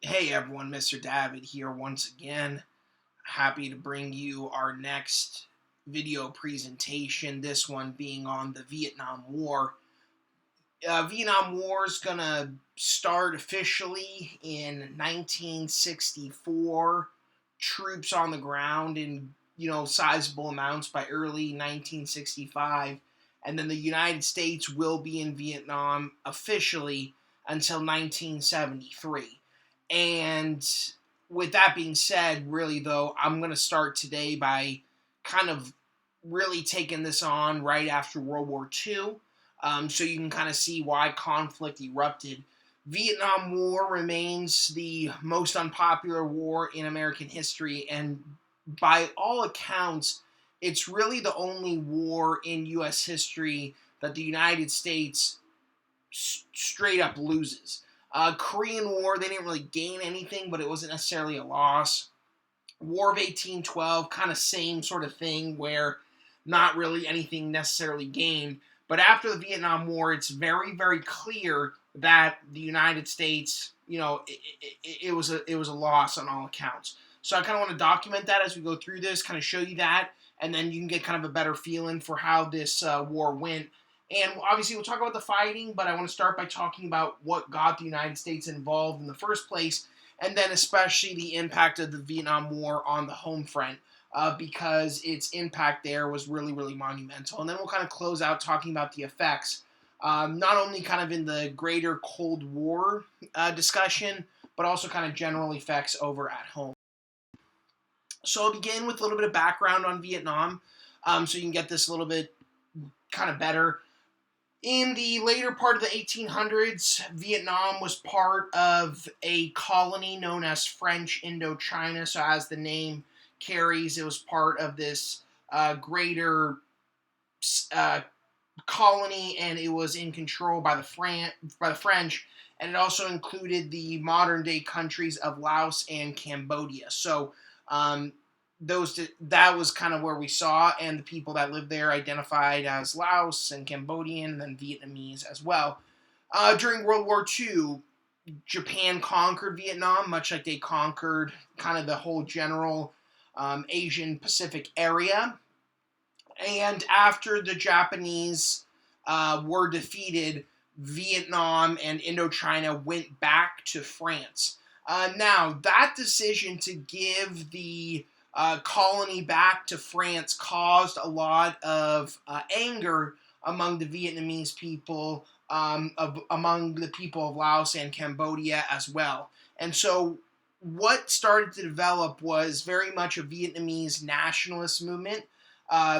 Hey everyone, Mr. Davitt here once again. Happy to bring you our next video presentation, this one being on the Vietnam War. Vietnam War is going to start officially in 1964. Troops on the ground in, sizable amounts by early 1965. And then the United States will be in Vietnam officially until 1973. And with that being said, really though, I'm going to start today by kind of really taking this on right after World War II, so you can kind of see why conflict erupted. Vietnam War remains the most unpopular war in American history, and by all accounts, it's really the only war in U.S. history that the United States straight up loses. Korean War, they didn't really gain anything, but it wasn't necessarily a loss. War of 1812, kind of same sort of thing, where not really anything necessarily gained. But after the Vietnam War, it's very, very clear that the United States, it was a loss on all accounts. So I kind of want to document that as we go through this, kind of show you that, and then you can get kind of a better feeling for how this war went. And obviously, we'll talk about the fighting, but I want to start by talking about what got the United States involved in the first place, and then especially the impact of the Vietnam War on the home front, because its impact there was really, really monumental. And then we'll kind of close out talking about the effects, not only kind of in the greater Cold War discussion, but also kind of general effects over at home. So I'll begin with a little bit of background on Vietnam, so you can get this a little bit kind of better. In the later part of the 1800s, Vietnam was part of a colony known as French Indochina. So, as the name carries, it was part of this greater colony, and it was in control by the French, and it also included the modern day countries of Laos and Cambodia. So, that was kind of where we saw, and the people that lived there identified as Laos and Cambodian, and then Vietnamese as well. During World War II, Japan conquered Vietnam, much like they conquered kind of the whole general Asian Pacific area. And after the Japanese were defeated, Vietnam and Indochina went back to France. Now, that decision to give the colony back to France caused a lot of anger among the Vietnamese people, among the people of Laos and Cambodia as well. And so what started to develop was very much a Vietnamese nationalist movement.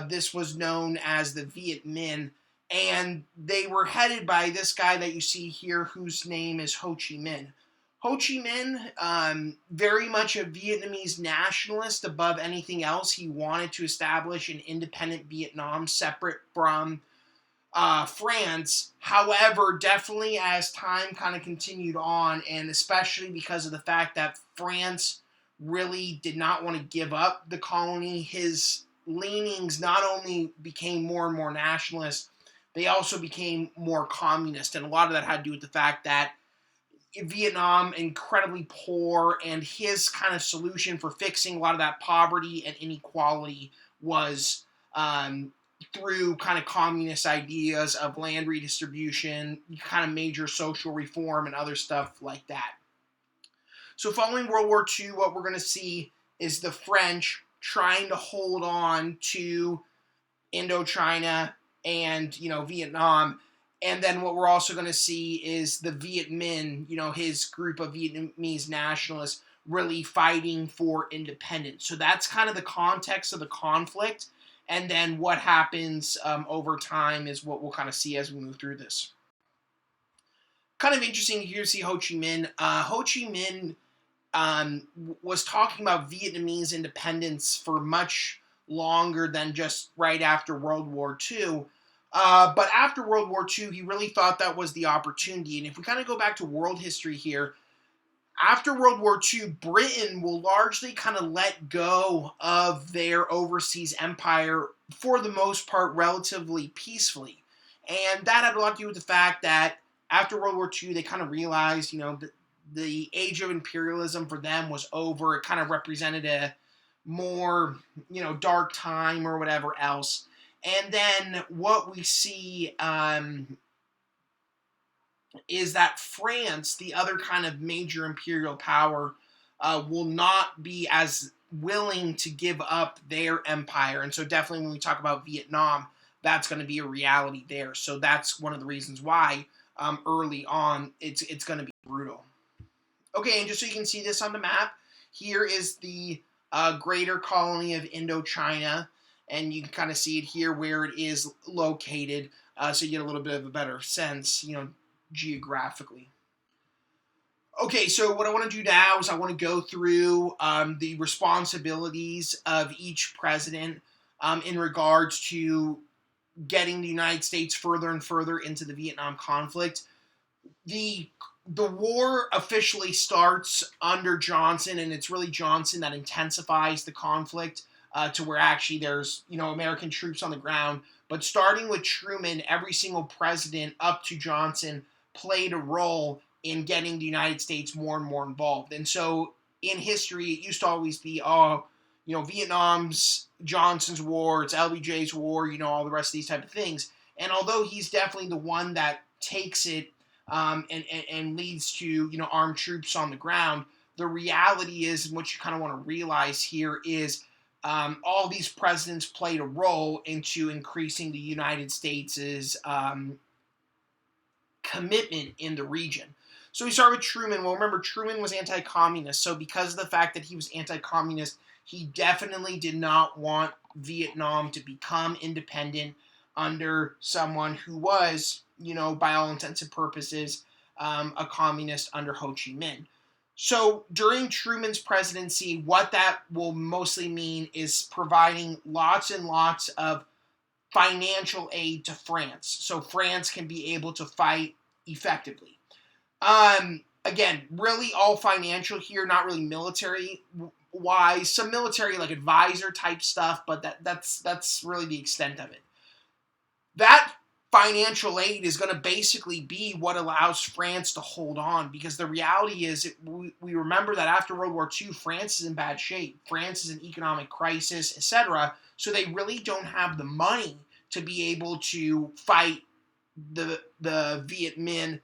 This was known as the Viet Minh, and they were headed by this guy that you see here, whose name is Ho Chi Minh. Ho Chi Minh, very much a Vietnamese nationalist above anything else. He wanted to establish an independent Vietnam separate from France. However, definitely as time kind of continued on, and especially because of the fact that France really did not want to give up the colony, his leanings not only became more and more nationalist, they also became more communist. And a lot of that had to do with the fact that Vietnam incredibly poor, and his kind of solution for fixing a lot of that poverty and inequality was through kind of communist ideas of land redistribution, kind of major social reform, and other stuff like that. So following World War II, what we're going to see is the French trying to hold on to Indochina and, Vietnam. And then what we're also going to see is the Viet Minh, his group of Vietnamese nationalists really fighting for independence. So that's kind of the context of the conflict. And then what happens over time is what we'll kind of see as we move through this. Kind of interesting here to see Ho Chi Minh. Ho Chi Minh was talking about Vietnamese independence for much longer than just right after World War II. But after World War II, he really thought that was the opportunity. And if we kind of go back to world history here, after World War II, Britain will largely kind of let go of their overseas empire, for the most part, relatively peacefully. And that had a lot to do with the fact that after World War II, they kind of realized, the age of imperialism for them was over. It kind of represented a more, dark time or whatever else. And then what we see is that France, the other kind of major imperial power, will not be as willing to give up their empire. And so definitely when we talk about Vietnam, that's going to be a reality there. So that's one of the reasons why early on it's going to be brutal. Okay, and just so you can see this on the map, here is the greater colony of Indochina, and you can kind of see it here where it is located, so you get a little bit of a better sense, geographically. Okay, so what I want to do now is I want to go through the responsibilities of each president in regards to getting the United States further and further into the Vietnam conflict. The war officially starts under Johnson, and it's really Johnson that intensifies the conflict to where actually there's American troops on the ground. But starting with Truman, every single president up to Johnson played a role in getting the United States more and more involved. And so in history, it used to always be, Vietnam's Johnson's war, it's LBJ's war, all the rest of these type of things. And although he's definitely the one that takes it and leads to armed troops on the ground, the reality is, and what you kind of want to realize here is all these presidents played a role into increasing the United States' commitment in the region. So we start with Truman. Well, remember, Truman was anti-communist. So because of the fact that he was anti-communist, he definitely did not want Vietnam to become independent under someone who was, by all intents and purposes, a communist under Ho Chi Minh. So during Truman's presidency, what that will mostly mean is providing lots and lots of financial aid to France, so France can be able to fight effectively. Again, really all financial here, not really military wise. Some military like advisor type stuff, but that's really the extent of it. That financial aid is going to basically be what allows France to hold on, because the reality is we remember that after World War II, France is in bad shape. France is in economic crisis, etc. So they really don't have the money to be able to fight the Viet Minh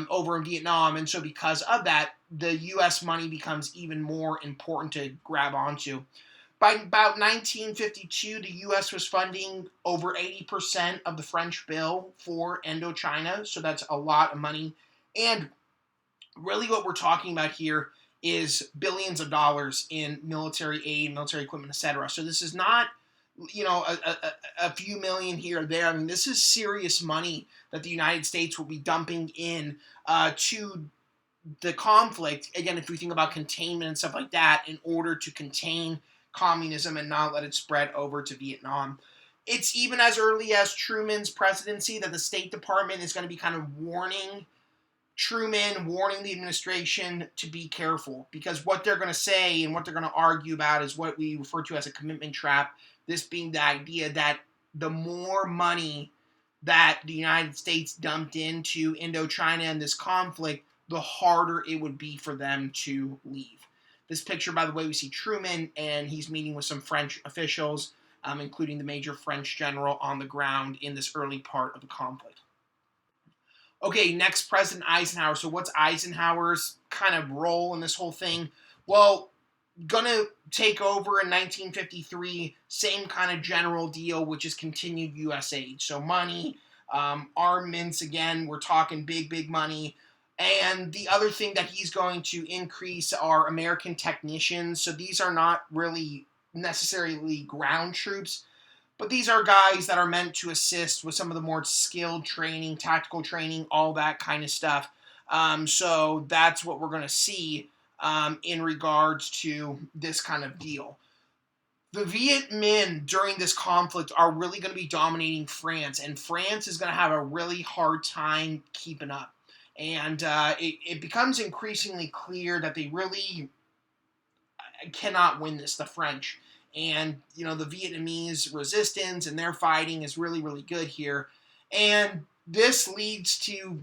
over in Vietnam. And so because of that, the U.S. money becomes even more important to grab onto. By about 1952, the U.S. was funding over 80% of the French bill for Indochina, so that's a lot of money. And really what we're talking about here is billions of dollars in military aid, military equipment, etc. So this is not, a few million here or there. I mean, this is serious money that the United States will be dumping in to the conflict. Again, if we think about containment and stuff like that, in order to contain communism and not let it spread over to Vietnam. It's even as early as Truman's presidency that the State Department is going to be kind of warning Truman, warning the administration to be careful, because what they're going to say and what they're going to argue about is what we refer to as a commitment trap, this being the idea that the more money that the United States dumped into Indochina and this conflict, the harder it would be for them to leave. This picture, by the way, we see Truman, and he's meeting with some French officials, including the major French general on the ground in this early part of the conflict. Okay, next, President Eisenhower. So what's Eisenhower's kind of role in this whole thing? Well, gonna take over in 1953, same kind of general deal, which is continued U.S. aid. So money, armaments, again, we're talking big money. And the other thing that he's going to increase are American technicians. So these are not really necessarily ground troops, but these are guys that are meant to assist with some of the more skilled training, tactical training, all that kind of stuff. So that's what we're going to see in regards to this kind of deal. The Viet Minh during this conflict are really going to be dominating France, and France is going to have a really hard time keeping up. And it becomes increasingly clear that they really cannot win this, the French. And, the Vietnamese resistance and their fighting is really, really good here. And this leads to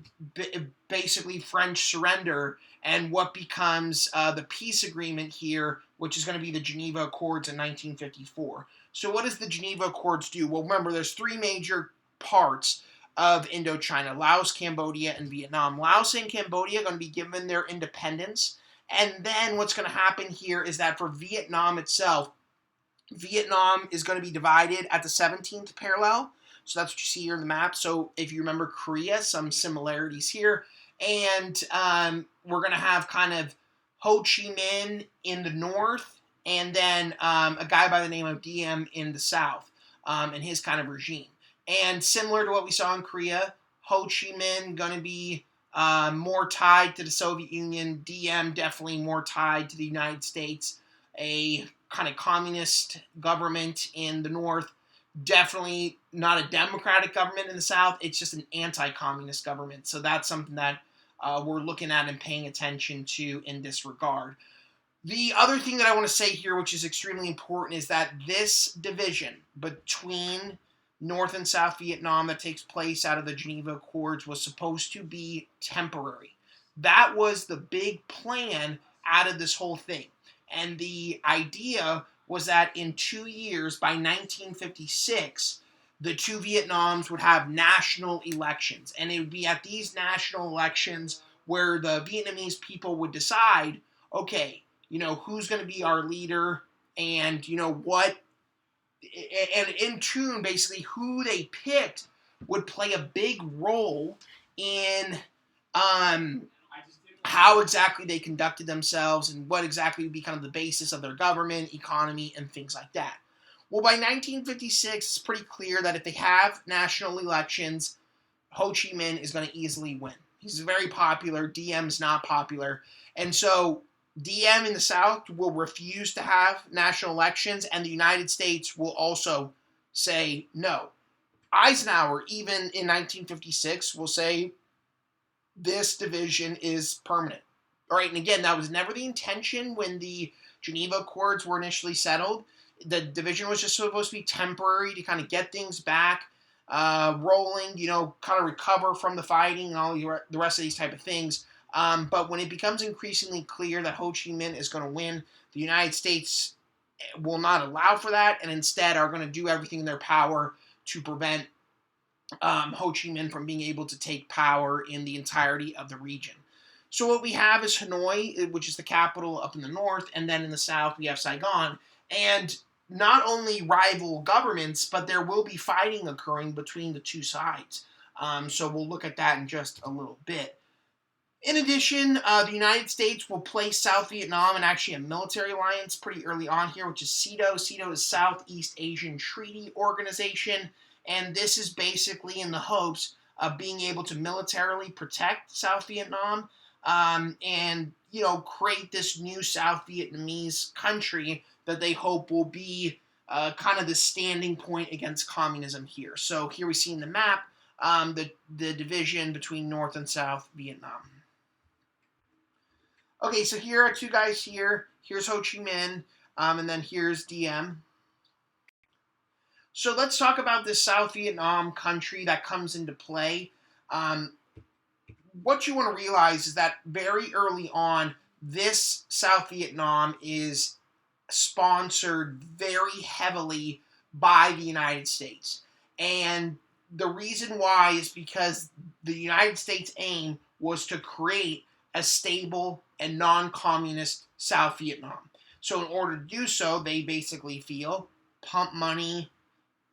basically French surrender and what becomes the peace agreement here, which is going to be the Geneva Accords in 1954. So what does the Geneva Accords do? Well, remember, there's three major parts of Indochina: Laos, Cambodia, and Vietnam. Laos and Cambodia are going to be given their independence. And then what's going to happen here is that for Vietnam itself, Vietnam is going to be divided at the 17th parallel. So that's what you see here in the map. So if you remember Korea, some similarities here. And we're going to have kind of Ho Chi Minh in the north, and then a guy by the name of Diem in the south, and his kind of regime. And similar to what we saw in Korea, Ho Chi Minh going to be more tied to the Soviet Union, Diem definitely more tied to the United States, a kind of communist government in the north, definitely not a democratic government in the south. It's just an anti-communist government. So that's something that we're looking at and paying attention to in this regard. The other thing that I want to say here, which is extremely important, is that this division between North and South Vietnam that takes place out of the Geneva Accords was supposed to be temporary. That was the big plan out of this whole thing. And the idea was that in 2 years, by 1956, the two Vietnams would have national elections. And it would be at these national elections where the Vietnamese people would decide, okay, who's going to be our leader, and, what, and in tune, basically, who they picked would play a big role in how exactly they conducted themselves and what exactly would be kind of the basis of their government, economy, and things like that. Well, by 1956, it's pretty clear that if they have national elections, Ho Chi Minh is going to easily win. He's very popular. Diem's not popular. And so Diem in the South will refuse to have national elections, and the United States will also say no. Eisenhower, even in 1956, will say this division is permanent. All right, and again, that was never the intention when the Geneva Accords were initially settled. The division was just supposed to be temporary to kind of get things back rolling, kind of recover from the fighting and all the rest of these type of things. But when it becomes increasingly clear that Ho Chi Minh is going to win, the United States will not allow for that, and instead are going to do everything in their power to prevent Ho Chi Minh from being able to take power in the entirety of the region. So what we have is Hanoi, which is the capital up in the north, and then in the south we have Saigon. And not only rival governments, but there will be fighting occurring between the two sides. So we'll look at that in just a little bit. In addition, the United States will place South Vietnam in actually a military alliance pretty early on here, which is SEATO. SEATO is Southeast Asian Treaty Organization, and this is basically in the hopes of being able to militarily protect South Vietnam and, create this new South Vietnamese country that they hope will be kind of the standing point against communism here. So here we see in the map the division between North and South Vietnam. Okay, so here are two guys here. Here's Ho Chi Minh, and then here's Diem. So let's talk about this South Vietnam country that comes into play. What you want to realize is that very early on, this South Vietnam is sponsored very heavily by the United States. And the reason why is because the United States' aim was to create a stable and non-communist South Vietnam. So in order to do so, they basically feel pump money,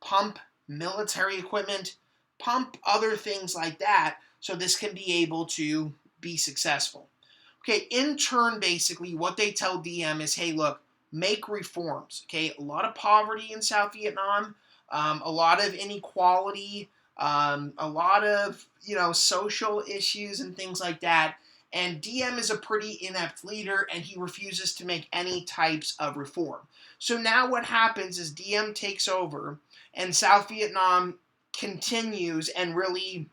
pump military equipment, pump other things like that, so this can be able to be successful. Okay, in turn, basically, what they tell Diem is, hey, look, make reforms. Okay, a lot of poverty in South Vietnam, a lot of inequality, a lot of, social issues and things like that. And Diem is a pretty inept leader, and he refuses to make any types of reform. So now what happens is Diem takes over, and South Vietnam continues and really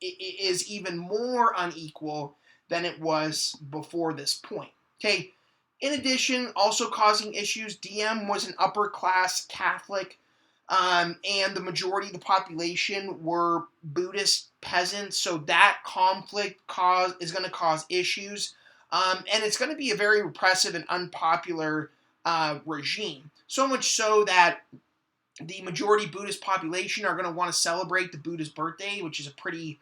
is even more unequal than it was before this point. Okay. In addition, also causing issues, Diem was an upper-class Catholic, and the majority of the population were Buddhist peasants, so that conflict is going to cause issues. And it's going to be a very repressive and unpopular regime. So much so that the majority Buddhist population are going to want to celebrate the Buddha's birthday, which is a pretty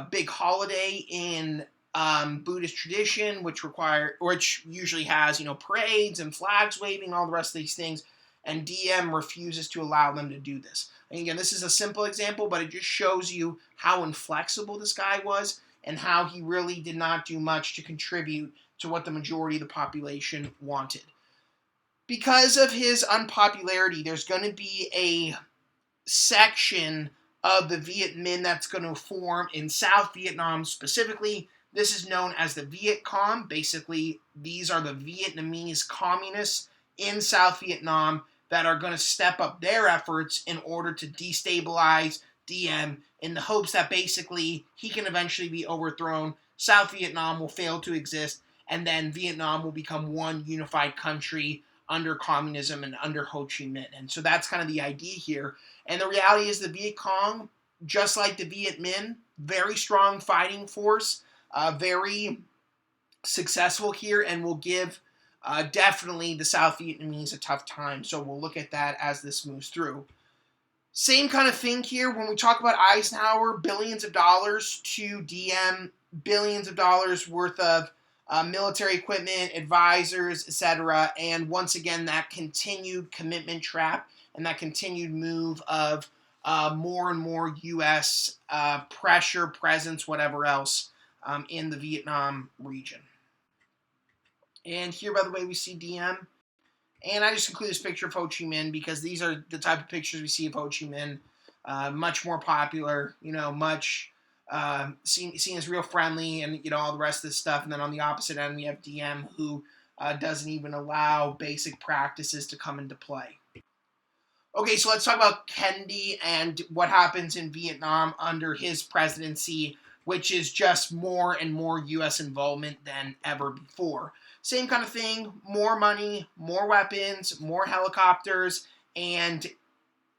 big holiday in Buddhist tradition, which usually has parades and flags waving, all the rest of these things. And DM refuses to allow them to do this. And again, this is a simple example, but it just shows you how inflexible this guy was and how he really did not do much to contribute to what the majority of the population wanted. Because of his unpopularity, there's going to be a section of the Viet Minh that's going to form in South Vietnam specifically. This is known as the Viet Cong. Basically, these are the Vietnamese communists in South Vietnam that are going to step up their efforts in order to destabilize DM in the hopes that basically he can eventually be overthrown, South Vietnam will fail to exist, and then Vietnam will become one unified country under communism and under Ho Chi Minh. And so that's kind of the idea here. And the reality is the Viet Cong, just like the Viet Minh, very strong fighting force, very successful here, and will give definitely the South Vietnamese a tough time. So we'll look at that as this moves through. Same kind of thing here when we talk about Eisenhower, billions of dollars to DM, billions of dollars worth of military equipment, advisors, etc. And once again, that continued commitment trap and that continued move of more and more U.S. Pressure, presence, whatever else in the Vietnam region. And here, by the way, we see DM. And I just include this picture of Ho Chi Minh because these are the type of pictures we see of Ho Chi Minh. Much more popular, much seen as real friendly and, all the rest of this stuff. And then on the opposite end, we have DM, who doesn't even allow basic practices to come into play. Okay, so let's talk about Kennedy and what happens in Vietnam under his presidency, which is just more and more U.S. involvement than ever before. Same kind of thing, more money, more weapons, more helicopters, and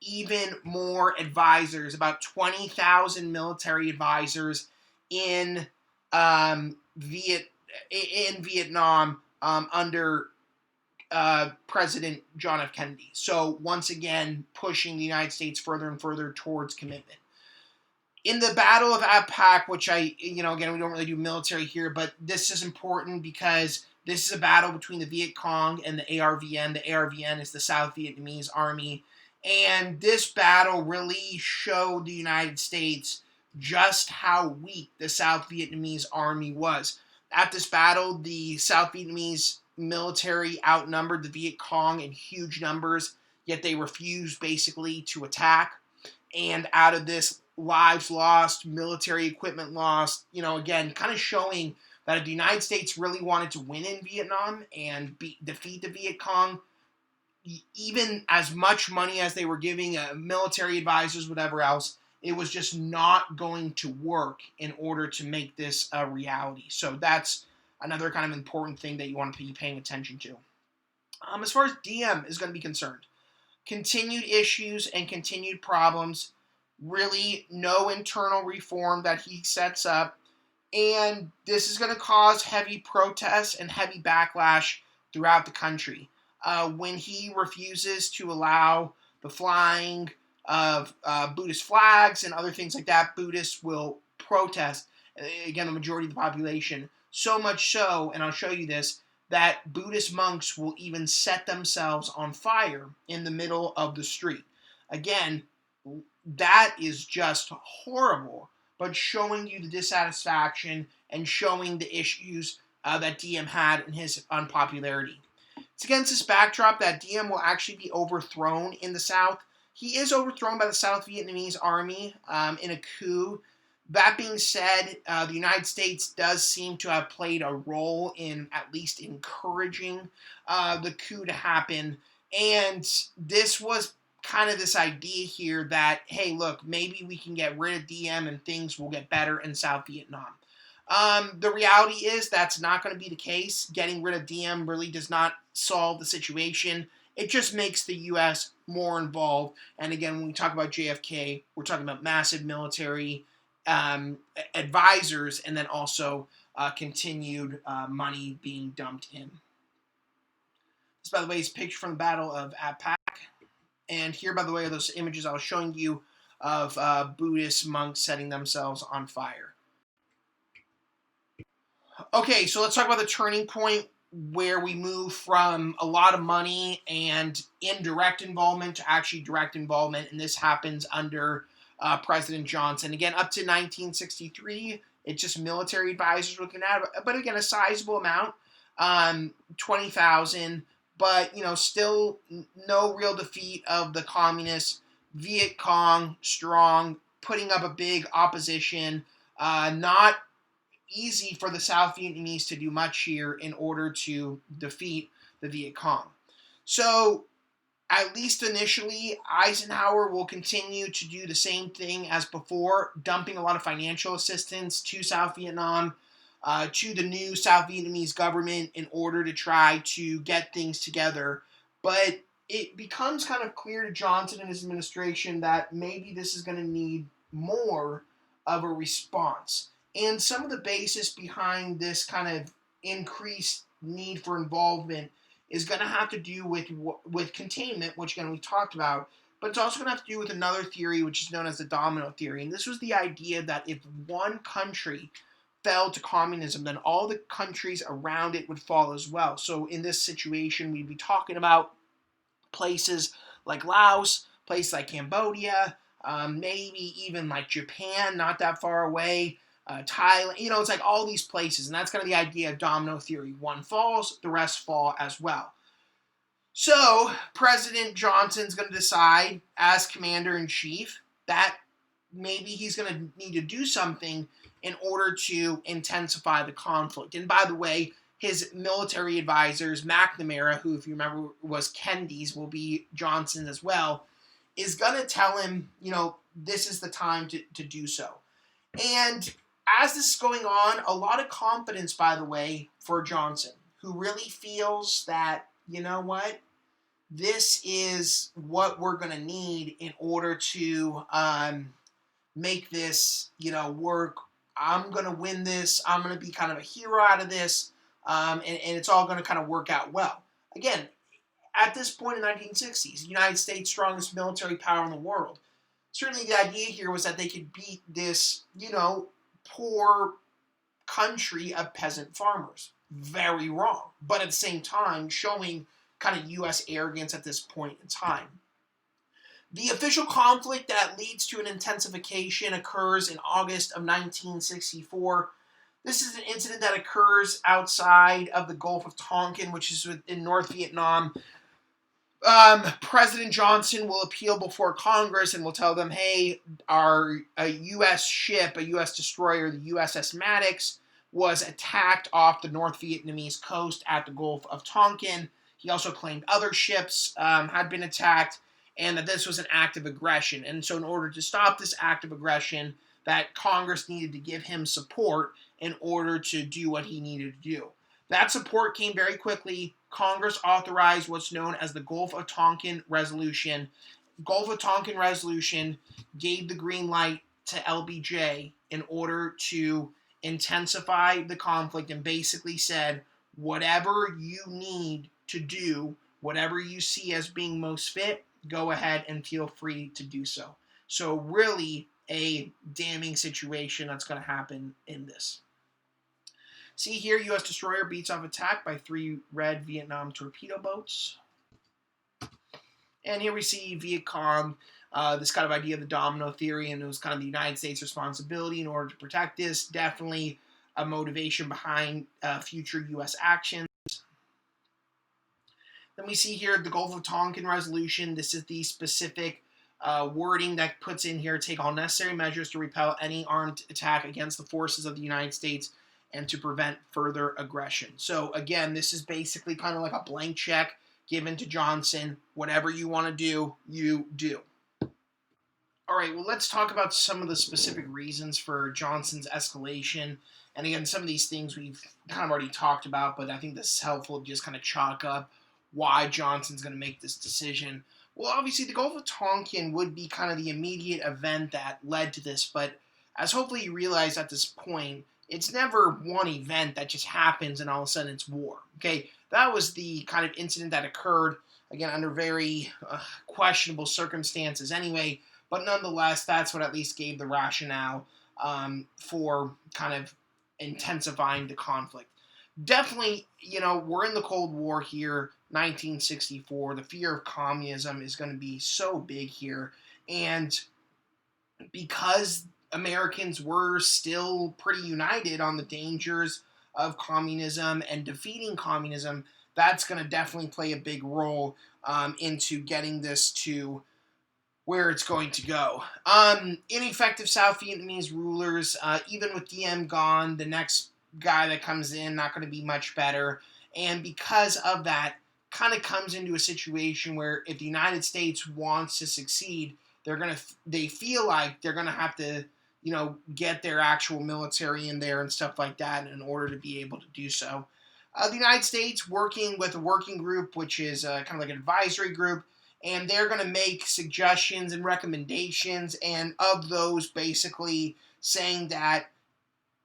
even more advisors, about 20,000 military advisors in Vietnam under President John F. Kennedy. So once again, pushing the United States further and further towards commitment. In the Battle of Apac, which again, we don't really do military here, but this is important because this is a battle between the Viet Cong and the ARVN. The ARVN is the South Vietnamese Army. And this battle really showed the United States just how weak the South Vietnamese Army was. At this battle, the South Vietnamese military outnumbered the Viet Cong in huge numbers, yet they refused basically to attack. And out of this, lives lost, military equipment lost, again, kind of showing that if the United States really wanted to win in Vietnam and defeat the Viet Cong, even as much money as they were giving military advisors, whatever else, it was just not going to work in order to make this a reality. So that's another kind of important thing that you want to be paying attention to. As far as DM is going to be concerned, continued issues and continued problems, really no internal reform that he sets up, and this is going to cause heavy protests and heavy backlash throughout the country. When he refuses to allow the flying of Buddhist flags and other things like that, Buddhists will protest, again, the majority of the population. So much so, and I'll show you this, that Buddhist monks will even set themselves on fire in the middle of the street. Again, that is just horrible, but showing you the dissatisfaction and showing the issues that DM had in his unpopularity. It's against this backdrop that DM will actually be overthrown in the South. He is overthrown by the South Vietnamese Army in a coup. That being said, the United States does seem to have played a role in at least encouraging the coup to happen. And this was kind of this idea here that, hey, look, maybe we can get rid of DM and things will get better in South Vietnam. The reality is that's not going to be the case. Getting rid of DM really does not solve the situation. It just makes the U.S. more involved. And again, when we talk about JFK, we're talking about massive military advisors and then also continued money being dumped in. This, by the way, is a picture from the Battle of Apak. And here, by the way, are those images I was showing you of Buddhist monks setting themselves on fire. Okay, so let's talk about the turning point where we move from a lot of money and indirect involvement to actually direct involvement, and this happens under President Johnson. Again, up to 1963, it's just military advisors looking at it, but again, a sizable amount, 20,000, but still no real defeat of the communists. Viet Cong strong, putting up a big opposition, not easy for the South Vietnamese to do much here in order to defeat the Viet Cong. So, at least initially, Eisenhower will continue to do the same thing as before, dumping a lot of financial assistance to South Vietnam, to the new South Vietnamese government in order to try to get things together. But it becomes kind of clear to Johnson and his administration that maybe this is going to need more of a response. And some of the basis behind this kind of increased need for involvement is going to have to do with containment, which again we talked about, but it's also going to have to do with another theory, which is known as the domino theory. And this was the idea that if one country fell to communism, then all the countries around it would fall as well. So in this situation, we'd be talking about places like Laos, places like Cambodia, maybe even like Japan, not that far away, Thailand, it's like all these places, and that's kind of the idea of domino theory. One falls, the rest fall as well. So, President Johnson's going to decide, as commander-in-chief, that maybe he's going to need to do something in order to intensify the conflict. And by the way, his military advisors, McNamara, who, if you remember, was Kennedy's, will be Johnson's as well, is going to tell him, this is the time to do so. And as this is going on, a lot of confidence, by the way, for Johnson, who really feels that, this is what we're going to need in order to make this, work. I'm going to win this. I'm going to be kind of a hero out of this, and it's all going to kind of work out well. Again, at this point in the 1960s, the United States' strongest military power in the world. Certainly the idea here was that they could beat this, poor country of peasant farmers. Very wrong. But at the same time, showing kind of U.S. arrogance at this point in time. The official conflict that leads to an intensification occurs in August of 1964. This is an incident that occurs outside of the Gulf of Tonkin, which is in North Vietnam. President Johnson will appeal before Congress and will tell them, hey, a U.S. ship, a U.S. destroyer, the USS Maddox, was attacked off the North Vietnamese coast at the Gulf of Tonkin. He also claimed other ships had been attacked and that this was an act of aggression. And so in order to stop this act of aggression, that Congress needed to give him support in order to do what he needed to do. That support came very quickly. Congress authorized what's known as the Gulf of Tonkin Resolution. Gulf of Tonkin Resolution gave the green light to LBJ in order to intensify the conflict and basically said, whatever you need to do, whatever you see as being most fit, go ahead and feel free to do so. So really a damning situation that's going to happen in this. See here, U.S. destroyer beats off attack by 3 red Vietnam torpedo boats. And here we see Viet Cong, this kind of idea of the domino theory, and it was kind of the United States' responsibility in order to protect this. Definitely a motivation behind future U.S. actions. Then we see here the Gulf of Tonkin Resolution. This is the specific wording that puts in here, take all necessary measures to repel any armed attack against the forces of the United States and to prevent further aggression. So again, this is basically kind of like a blank check given to Johnson. Whatever you want to do, you do. All right, well, let's talk about some of the specific reasons for Johnson's escalation. And again, some of these things we've kind of already talked about, but I think this is helpful to just kind of chalk up why Johnson's going to make this decision. Well, obviously, the Gulf of Tonkin would be kind of the immediate event that led to this, but as hopefully you realize at this point, It's never one event that just happens and all of a sudden it's war. Okay, that was the kind of incident that occurred, again, under very questionable circumstances anyway, but nonetheless, that's what at least gave the rationale for kind of intensifying the conflict. Definitely, we're in the Cold War here, 1964. The fear of communism is going to be so big here. And because Americans were still pretty united on the dangers of communism and defeating communism, that's going to definitely play a big role into getting this to where it's going to go. Ineffective South Vietnamese rulers, even with Diem gone, the next guy that comes in not going to be much better. And because of that, kind of comes into a situation where if the United States wants to succeed, they feel like they're gonna have to, get their actual military in there and stuff like that in order to be able to do so. The United States working with a working group, which is kind of like an advisory group, and they're going to make suggestions and recommendations, and of those basically saying that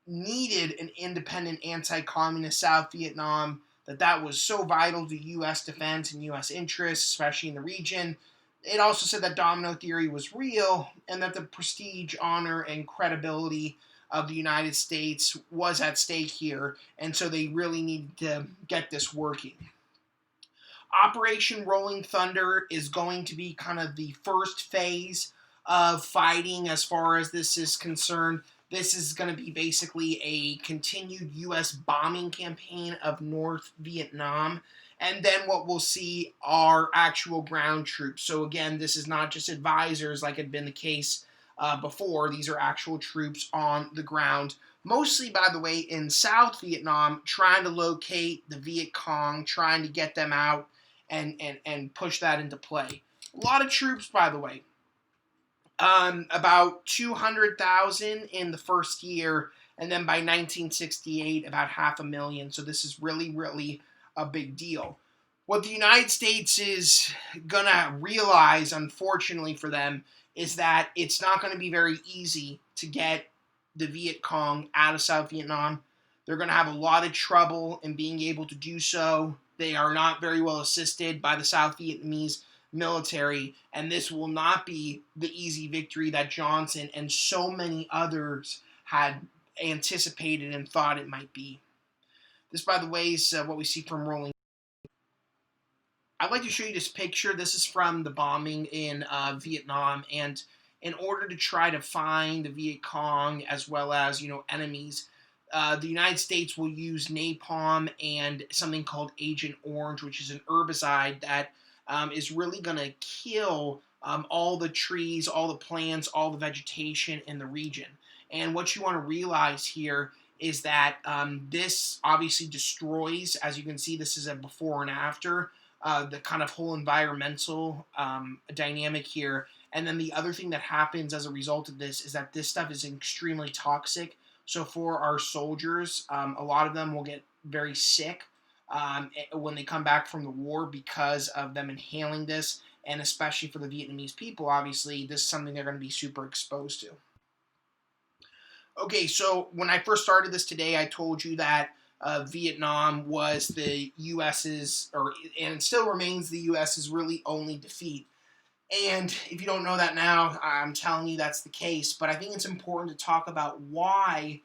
needed an independent anti-communist South Vietnam, that was so vital to U.S. defense and U.S. interests, especially in the region. It also said that domino theory was real and that the prestige, honor, and credibility of the United States was at stake here, and so they really needed to get this working. Operation Rolling Thunder is going to be kind of the first phase of fighting as far as this is concerned. This is going to be basically a continued U.S. bombing campaign of North Vietnam. And then what we'll see are actual ground troops. So again, this is not just advisors like had been the case before. These are actual troops on the ground. Mostly, by the way, in South Vietnam, trying to locate the Viet Cong, trying to get them out and push that into play. A lot of troops, by the way. About 200,000 in the first year, and then by 1968, about 500,000. So this is really, really a big deal. What the United States is going to realize, unfortunately for them, is that it's not going to be very easy to get the Viet Cong out of South Vietnam. They're going to have a lot of trouble in being able to do so. They are not very well assisted by the South Vietnamese military, and this will not be the easy victory that Johnson and so many others had anticipated and thought it might be. This, by the way, is what we see from Rolling. I'd like to show you this picture. This is from the bombing in Vietnam, and in order to try to find the Viet Cong as well as enemies, the United States will use napalm and something called Agent Orange, which is an herbicide that is really going to kill all the trees, all the plants, all the vegetation in the region. And what you want to realize here is that this obviously destroys, as you can see, this is a before and after, the kind of whole environmental dynamic here. And then the other thing that happens as a result of this is that this stuff is extremely toxic. So for our soldiers, a lot of them will get very sick when they come back from the war because of them inhaling this, and especially for the Vietnamese people, obviously, this is something they're going to be super exposed to. Okay, so when I first started this today, I told you that Vietnam was the U.S.'s, and it still remains the U.S.'s really only defeat. And if you don't know that now, I'm telling you that's the case. But I think it's important to talk about why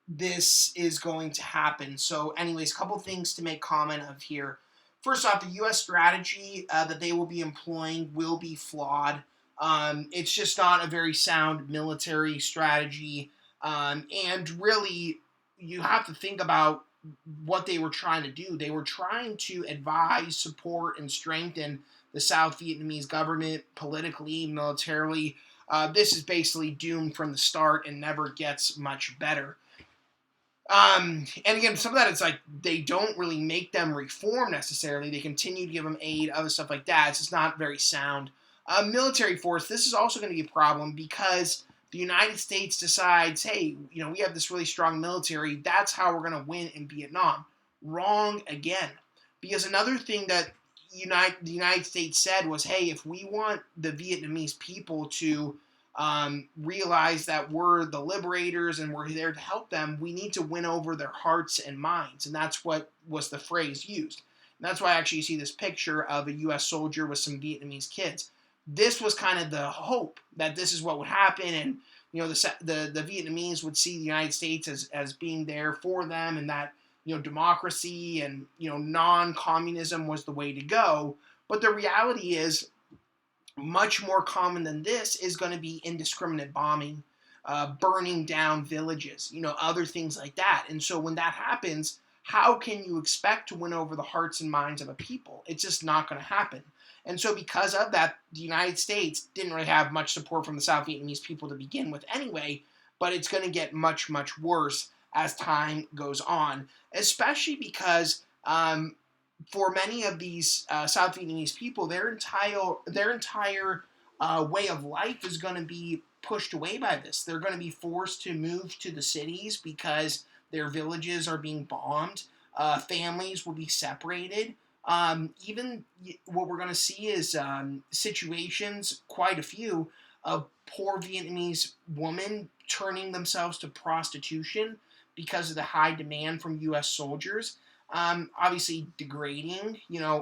this is going to happen. So anyways, a couple things to make comment of here. First off, the U.S. strategy that they will be employing will be flawed. It's just not a very sound military strategy. And really, you have to think about what they were trying to do. They were trying to advise, support, and strengthen the South Vietnamese government politically, militarily. This is basically doomed from the start and never gets much better. And again, some of that, it's like they don't really make them reform necessarily. They continue to give them aid, other stuff like that. It's just not very sound. Military force, this is also going to be a problem because the United States decides, hey, we have this really strong military. That's how we're going to win in Vietnam. Wrong again. Because another thing that the United States said was, hey, if we want the Vietnamese people to realize that we're the liberators and we're there to help them, we need to win over their hearts and minds. And that's what was the phrase used. And that's why actually you see this picture of a U.S. soldier with some Vietnamese kids. This was kind of the hope that this is what would happen, and the Vietnamese would see the United States as being there for them, and that democracy and non-communism was the way to go. But the reality is, much more common than this is going to be indiscriminate bombing, burning down villages, other things like that. And so when that happens, how can you expect to win over the hearts and minds of a people? It's just not going to happen. And so because of that, the United States didn't really have much support from the South Vietnamese people to begin with anyway, but it's going to get much, much worse as time goes on, especially because for many of these South Vietnamese people, their entire way of life is going to be pushed away by this. They're going to be forced to move to the cities because their villages are being bombed. Families will be separated. Even what we're going to see is situations, quite a few, of poor Vietnamese women turning themselves to prostitution because of the high demand from U.S. soldiers. Obviously degrading,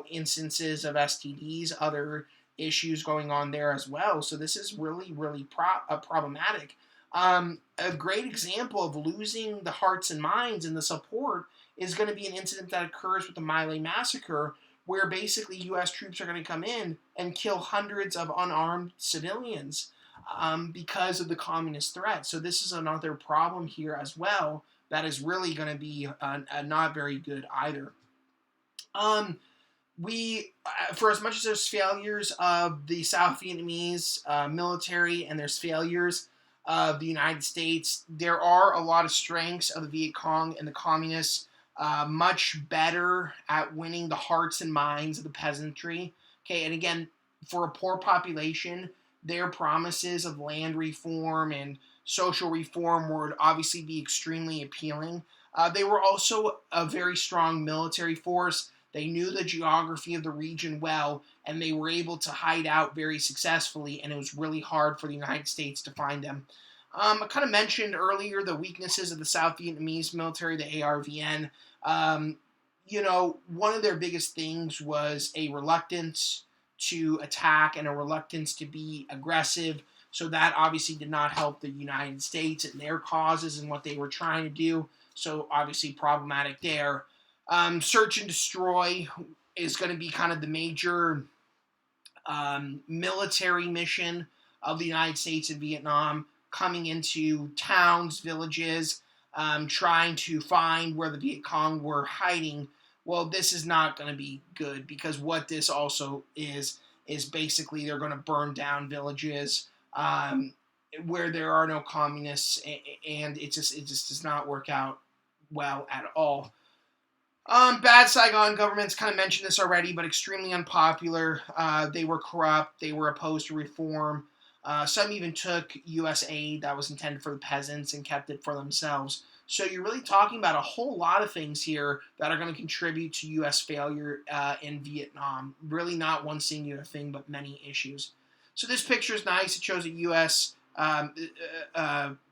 instances of STDs, other issues going on there as well. So this is really, really problematic. A great example of losing the hearts and minds and the support is going to be an incident that occurs with the My Lai massacre, where basically U.S. troops are going to come in and kill hundreds of unarmed civilians because of the communist threat. So this is another problem here as well that is really going to be not very good either. For as much as there's failures of the South Vietnamese military and there's failures of the United States, there are a lot of strengths of the Viet Cong and the communists, much better at winning the hearts and minds of the peasantry. Okay, and again, for a poor population, their promises of land reform and social reform would obviously be extremely appealing. They were also a very strong military force. They knew the geography of the region well, and they were able to hide out very successfully, and it was really hard for the United States to find them. I kind of mentioned earlier the weaknesses of the South Vietnamese military, the ARVN. One of their biggest things was a reluctance to attack and a reluctance to be aggressive. So that obviously did not help the United States and their causes and what they were trying to do. So obviously problematic there. Search and destroy is going to be kind of the major military mission of the United States and Vietnam, coming into towns, villages, trying to find where the Viet Cong were hiding. Well, this is not going to be good, because what this also is basically they're going to burn down villages where there are no communists, and it just does not work out well at all. Bad Saigon governments, kind of mentioned this already, but extremely unpopular. They were corrupt. They were opposed to reform. Some even took U.S. aid that was intended for the peasants and kept it for themselves. So you're really talking about a whole lot of things here that are going to contribute to U.S. failure in Vietnam. Really not one singular thing, but many issues. So this picture is nice. It shows a U.S.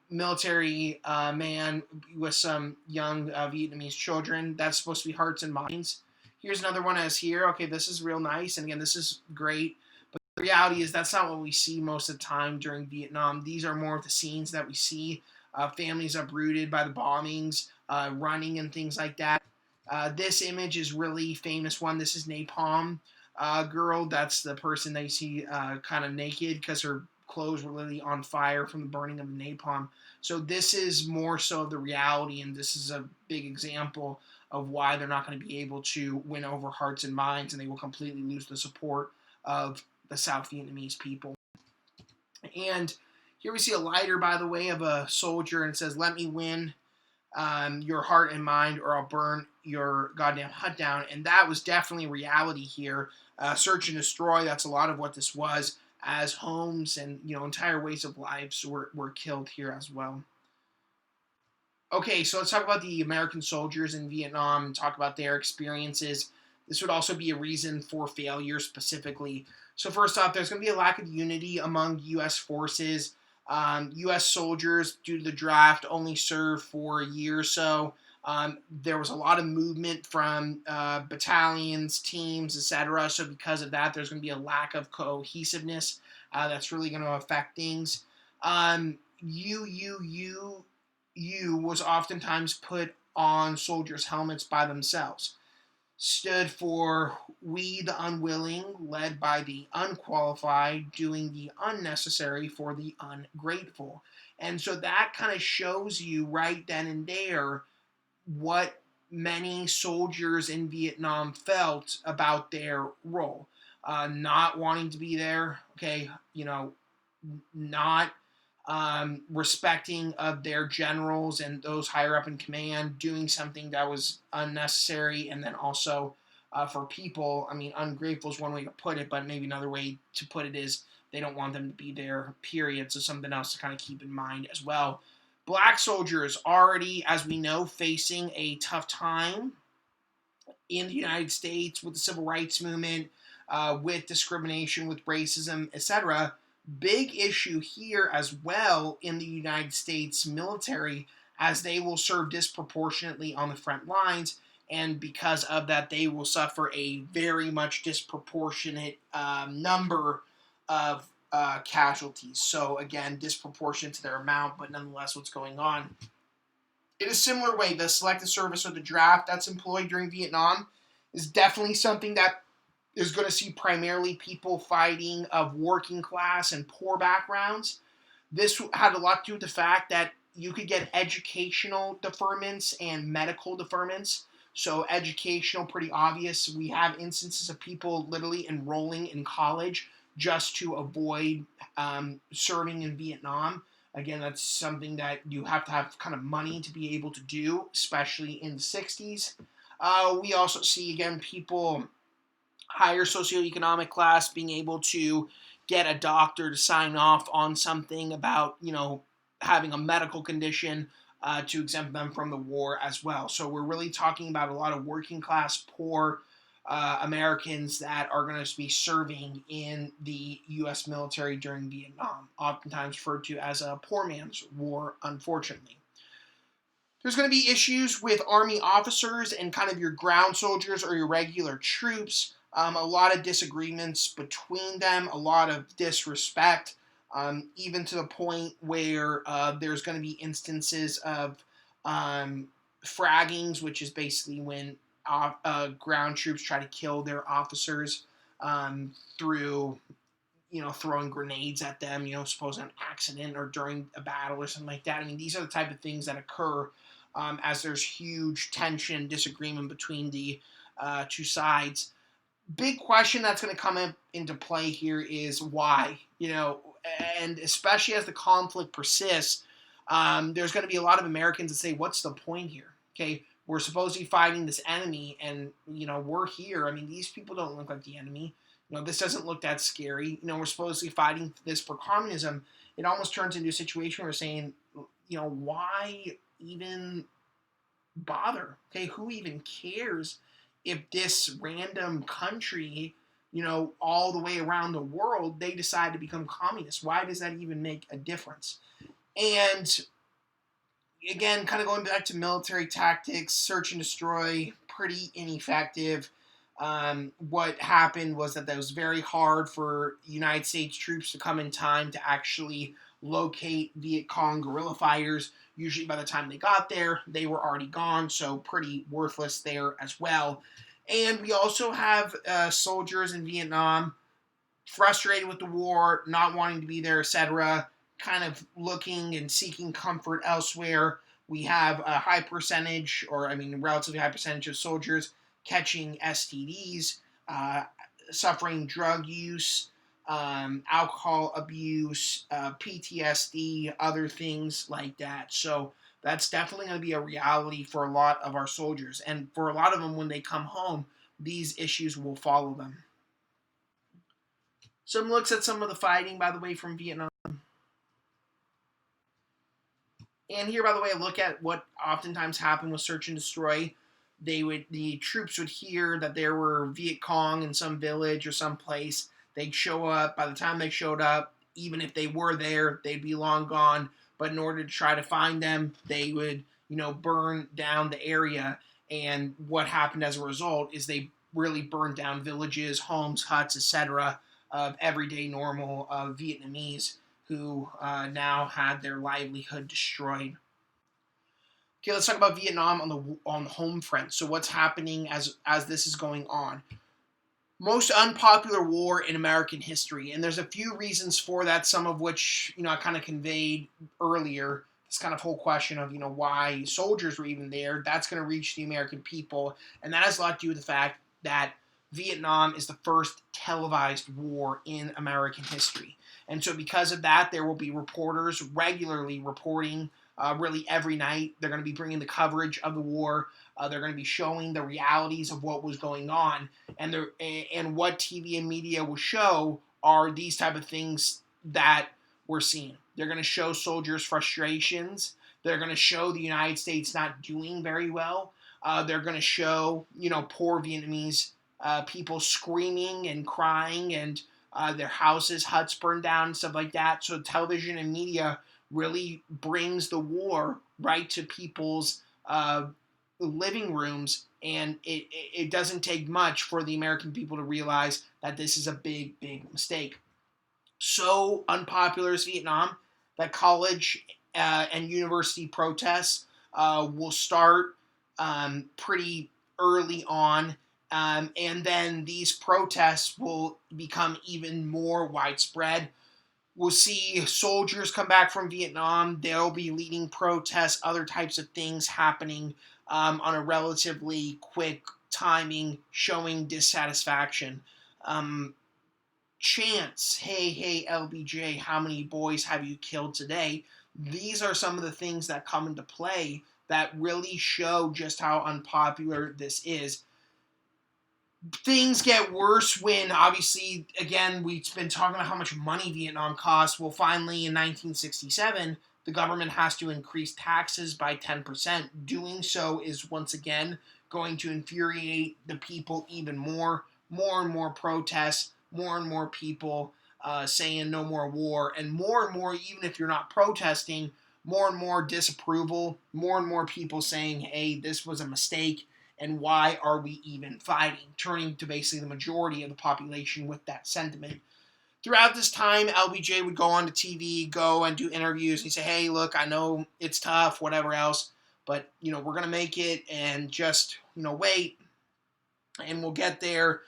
Military man with some young Vietnamese children. That's supposed to be hearts and minds. Here's another one as here. Okay, this is real nice. And again, this is great. But the reality is that's not what we see most of the time during Vietnam. These are more of the scenes that we see. Families uprooted by the bombings, running and things like that. This image is really famous one. This is Napalm Girl. That's the person that you see kind of naked because her clothes were literally on fire from the burning of the napalm. So this is more so of the reality, and this is a big example of why they're not going to be able to win over hearts and minds, and they will completely lose the support of the South Vietnamese people. And here we see a lighter, by the way, of a soldier, and it says, "Let me win your heart and mind, or I'll burn your goddamn hut down." And that was definitely reality here. Search and destroy, that's a lot of what this was, as homes and entire ways of lives were killed here as well. Okay, so let's talk about the American soldiers in Vietnam and talk about their experiences. This would also be a reason for failure specifically. So first off, there's going to be a lack of unity among U.S. forces. U.S. soldiers, due to the draft, only served for a year or so. There was a lot of movement from battalions, teams, etc. So because of that, there's going to be a lack of cohesiveness that's really going to affect things. U was oftentimes put on soldiers' helmets by themselves. Stood for we the unwilling, led by the unqualified, doing the unnecessary for the ungrateful. And so that kind of shows you right then and there what many soldiers in Vietnam felt about their role. Not wanting to be there, okay, not respecting of their generals and those higher up in command, doing something that was unnecessary, and then also for people, I mean, ungrateful is one way to put it, but maybe another way to put it is they don't want them to be there, period. So something else to kind of keep in mind as well. Black soldiers already, as we know, facing a tough time in the United States with the civil rights movement, with discrimination, with racism, etc. Big issue here as well in the United States military, as they will serve disproportionately on the front lines, and because of that, they will suffer a very much disproportionate number of casualties. So again, disproportionate to their amount, but nonetheless, what's going on. In a similar way, the selective service or the draft that's employed during Vietnam is definitely something that is going to see primarily people fighting of working class and poor backgrounds. This had a lot to do with the fact that you could get educational deferments and medical deferments. So educational, pretty obvious. We have instances of people literally enrolling in college just to avoid serving in Vietnam. Again, that's something that you have to have kind of money to be able to do, especially in the 60s. We also see, again, people higher socioeconomic class being able to get a doctor to sign off on something about, having a medical condition to exempt them from the war as well. So we're really talking about a lot of working class, poor Americans that are going to be serving in the U.S. military during Vietnam, oftentimes referred to as a poor man's war, unfortunately. There's going to be issues with Army officers and kind of your ground soldiers or your regular troops. A lot of disagreements between them, a lot of disrespect, even to the point where there's going to be instances of fraggings, which is basically when ground troops try to kill their officers through, throwing grenades at them, suppose an accident or during a battle or something like that. I mean, these are the type of things that occur as there's huge tension, disagreement between the two sides. Big question that's going to come into play here is why, and especially as the conflict persists, there's going to be a lot of Americans that say, what's the point here? Okay, we're supposed to be fighting this enemy, and, we're here. I mean, these people don't look like the enemy. This doesn't look that scary. We're supposed to be fighting this for communism. It almost turns into a situation where we're saying, why even bother? Okay, who even cares if this random country, all the way around the world, they decide to become communist? Why does that even make a difference? And again, kind of going back to military tactics, search and destroy, pretty ineffective. What happened was that was very hard for United States troops to come in time to actually locate Viet Cong guerrilla fighters. Usually by the time they got there, they were already gone, so pretty worthless there as well. And we also have soldiers in Vietnam frustrated with the war, not wanting to be there, etc., kind of looking and seeking comfort elsewhere. We have a high percentage, relatively high percentage of soldiers catching STDs, suffering drug use, alcohol abuse, PTSD, other things like that. So that's definitely going to be a reality for a lot of our soldiers. And for a lot of them, when they come home, these issues will follow them. Some looks at some of the fighting, by the way, from Vietnam. And here, by the way, a look at what oftentimes happened with search and destroy. The troops would hear that there were Viet Cong in some village or some place. They'd show up. By the time they showed up, even if they were there, they'd be long gone. But in order to try to find them, they would, burn down the area. And what happened as a result is they really burned down villages, homes, huts, etc., of everyday normal Vietnamese who now had their livelihood destroyed. Okay, let's talk about Vietnam on the home front. So what's happening as this is going on? Most unpopular war in American history, and there's a few reasons for that. Some of which I kind of conveyed earlier. This kind of whole question of why soldiers were even there. That's going to reach the American people, and that has a lot to do with the fact that Vietnam is the first televised war in American history. And so because of that, there will be reporters regularly reporting really every night. They're going to be bringing the coverage of the war. They're going to be showing the realities of what was going on. And what TV and media will show are these type of things that we're seeing. They're going to show soldiers' frustrations. They're going to show the United States not doing very well. They're going to show, poor Vietnamese people screaming and crying and their houses, huts burned down, and stuff like that. So television and media really brings the war right to people's living rooms, and it doesn't take much for the American people to realize that this is a big, big mistake. So unpopular is Vietnam that college and university protests will start pretty early on. And then these protests will become even more widespread. We'll see soldiers come back from Vietnam. They'll be leading protests, other types of things happening on a relatively quick timing, showing dissatisfaction. Chants, hey, LBJ, how many boys have you killed today? These are some of the things that come into play that really show just how unpopular this is. Things get worse when, obviously, again, we've been talking about how much money Vietnam costs. Well, finally, in 1967, the government has to increase taxes by 10%. Doing so is, once again, going to infuriate the people even more. More and more protests, more and more people saying no more war, and more, even if you're not protesting, more and more disapproval, more and more people saying, hey, this was a mistake. And why are we even fighting? Turning to basically the majority of the population with that sentiment. Throughout this time, LBJ would go on to TV, go and do interviews, and he'd say, hey, look, I know it's tough, whatever else, but, we're going to make it, and just, wait, and we'll get there.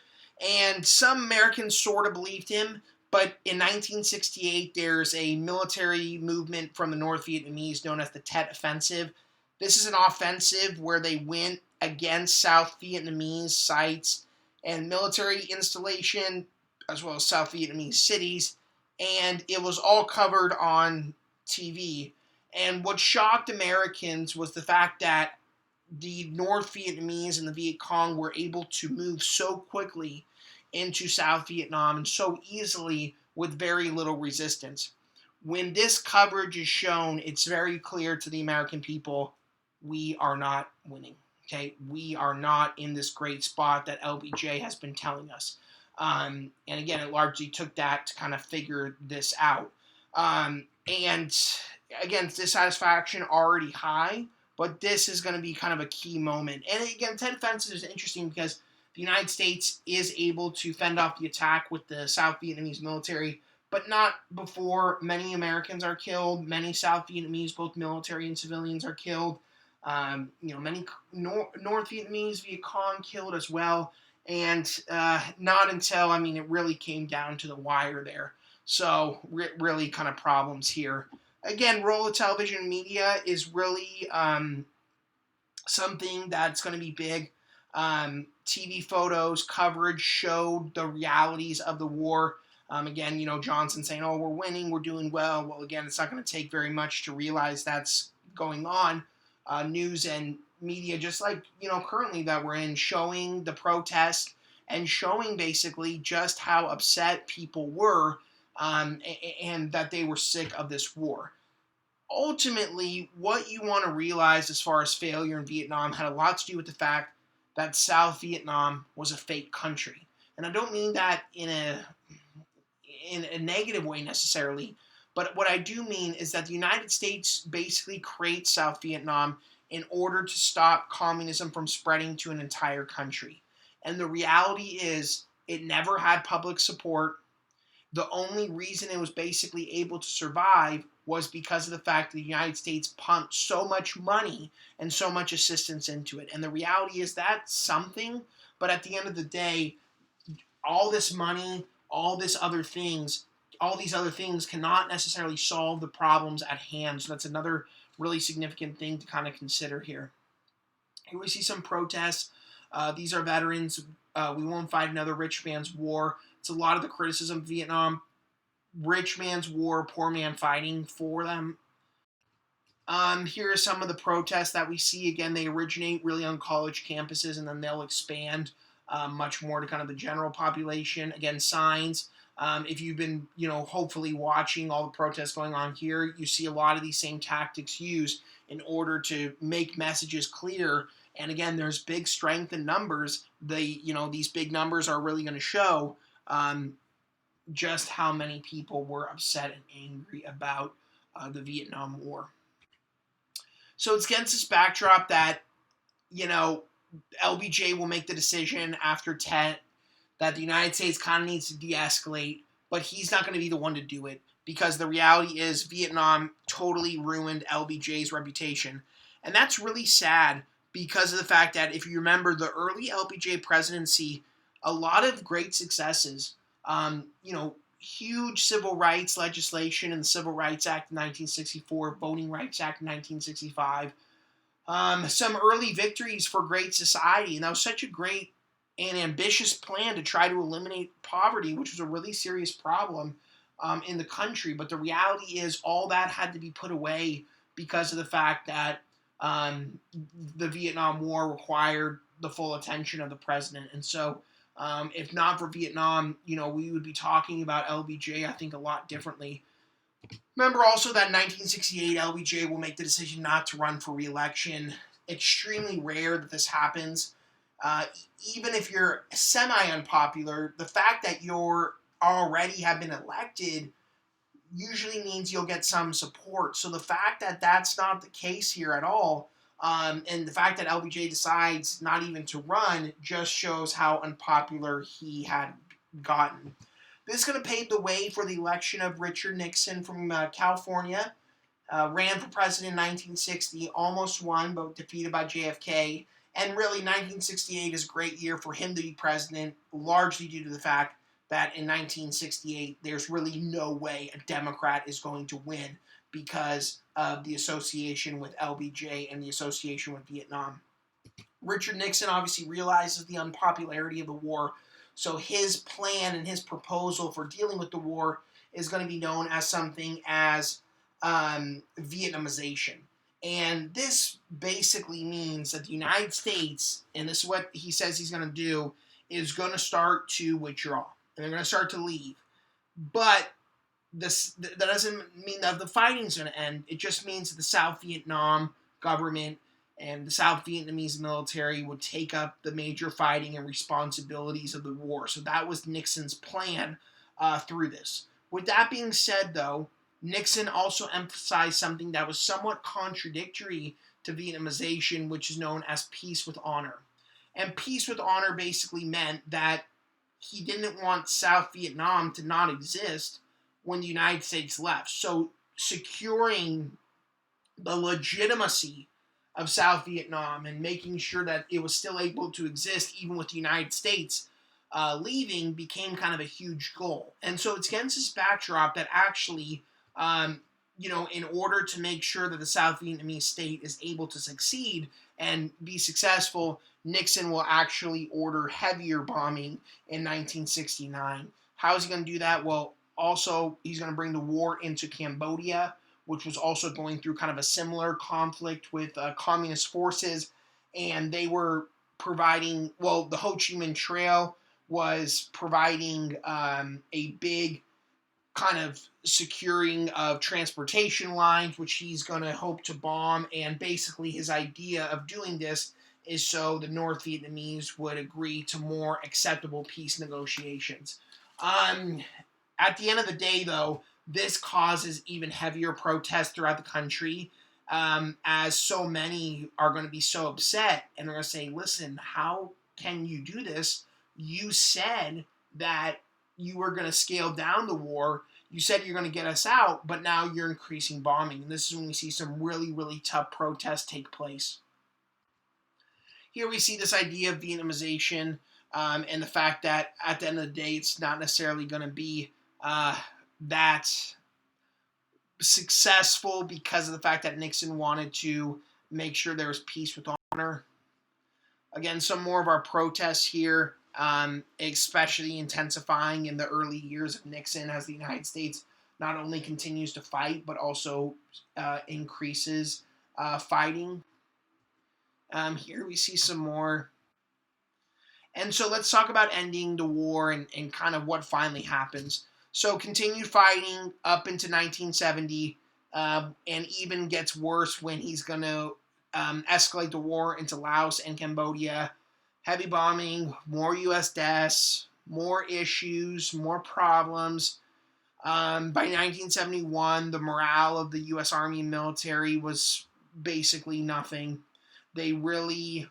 And some Americans sort of believed him, but in 1968, there's a military movement from the North Vietnamese known as the Tet Offensive. This is an offensive where they went against South Vietnamese sites and military installation, as well as South Vietnamese cities, and it was all covered on TV. And what shocked Americans was the fact that the North Vietnamese and the Viet Cong were able to move so quickly into South Vietnam and so easily with very little resistance. When this coverage is shown, it's very clear to the American people, we are not winning. Okay, we are not in this great spot that LBJ has been telling us. And again, it largely took that to kind of figure this out. And again, dissatisfaction already high, but this is going to be kind of a key moment. And again, Tet Offensive is interesting because the United States is able to fend off the attack with the South Vietnamese military, but not before many Americans are killed. Many South Vietnamese, both military and civilians, are killed. Many North Vietnamese Viet Cong killed as well, and not until, it really came down to the wire there. So really kind of problems here. Again, role of television media is really something that's going to be big. TV photos, coverage showed the realities of the war. Again, Johnson saying, oh, we're winning, we're doing well. Well, again, it's not going to take very much to realize that's going on. News and media, just like, currently that we're in, showing the protest and showing basically just how upset people were and that they were sick of this war. Ultimately, what you want to realize as far as failure in Vietnam had a lot to do with the fact that South Vietnam was a fake country. And I don't mean that in in a negative way necessarily. But what I do mean is that the United States basically creates South Vietnam in order to stop communism from spreading to an entire country. And the reality is, it never had public support. The only reason it was basically able to survive was because of the fact that the United States pumped so much money and so much assistance into it. And the reality is that's something, but at the end of the day, all this money, all these other things cannot necessarily solve the problems at hand. So that's another really significant thing to kind of consider here. Here we see some protests. These are veterans. We won't fight another rich man's war. It's a lot of the criticism of Vietnam. Rich man's war, poor man fighting for them. Here are some of the protests that we see. Again, they originate really on college campuses, and then they'll expand much more to kind of the general population. Again, signs. If you've been, hopefully watching all the protests going on here, you see a lot of these same tactics used in order to make messages clear. And again, there's big strength in numbers. These big numbers are really going to show just how many people were upset and angry about the Vietnam War. So it's against this backdrop that, LBJ will make the decision after Tet that the United States kind of needs to de-escalate, but he's not going to be the one to do it, because the reality is Vietnam totally ruined LBJ's reputation. And that's really sad, because of the fact that if you remember the early LBJ presidency, a lot of great successes, huge civil rights legislation in the Civil Rights Act of 1964, Voting Rights Act of 1965, some early victories for great society. And that was such a great and ambitious plan to try to eliminate poverty, which was a really serious problem in the country. But the reality is all that had to be put away because of the fact that the Vietnam War required the full attention of the president. And so if not for Vietnam, we would be talking about LBJ, I think, a lot differently. Remember also that in 1968, LBJ will make the decision not to run for re-election. Extremely rare that this happens. Even if you're semi-unpopular, the fact that you're already have been elected usually means you'll get some support. So the fact that that's not the case here at all, and the fact that LBJ decides not even to run, just shows how unpopular he had gotten. This is going to pave the way for the election of Richard Nixon from California. Ran for president in 1960, almost won, but defeated by JFK. And really, 1968 is a great year for him to be president, largely due to the fact that in 1968, there's really no way a Democrat is going to win because of the association with LBJ and the association with Vietnam. Richard Nixon obviously realizes the unpopularity of the war, so his plan and his proposal for dealing with the war is going to be known as something as Vietnamization. And this basically means that the United States, and this is what he says he's going to do, is going to start to withdraw. And they're going to start to leave. But that doesn't mean that the fighting's going to end. It just means that the South Vietnam government and the South Vietnamese military would take up the major fighting and responsibilities of the war. So that was Nixon's plan through this. With that being said, though, Nixon also emphasized something that was somewhat contradictory to Vietnamization, which is known as peace with honor. And peace with honor basically meant that he didn't want South Vietnam to not exist when the United States left. So securing the legitimacy of South Vietnam and making sure that it was still able to exist even with the United States leaving became kind of a huge goal. And so it's against this backdrop that actually, in order to make sure that the South Vietnamese state is able to succeed and be successful, Nixon will actually order heavier bombing in 1969. How is he going to do that? Well, also, he's going to bring the war into Cambodia, which was also going through kind of a similar conflict with communist forces. And they were providing, the Ho Chi Minh Trail was providing a big kind of securing of transportation lines, which he's going to hope to bomb. And basically his idea of doing this is so the North Vietnamese would agree to more acceptable peace negotiations. At the end of the day, though, this causes even heavier protests throughout the country, as so many are going to be so upset and they're going to say, listen, how can you do this? You said that you were going to scale down the war. You said you're going to get us out, but now you're increasing bombing. And this is when we see some really, really tough protests take place. Here we see this idea of Vietnamization, and the fact that at the end of the day, it's not necessarily going to be that successful because of the fact that Nixon wanted to make sure there was peace with honor. Again, some more of our protests here, especially intensifying in the early years of Nixon as the United States not only continues to fight, but also increases fighting. Here we see some more. And so let's talk about ending the war and kind of what finally happens. So continued fighting up into 1970, and even gets worse when he's going to escalate the war into Laos and Cambodia. Heavy bombing, more U.S. deaths, more issues, more problems. By 1971, the morale of the U.S. Army and military was basically nothing. They really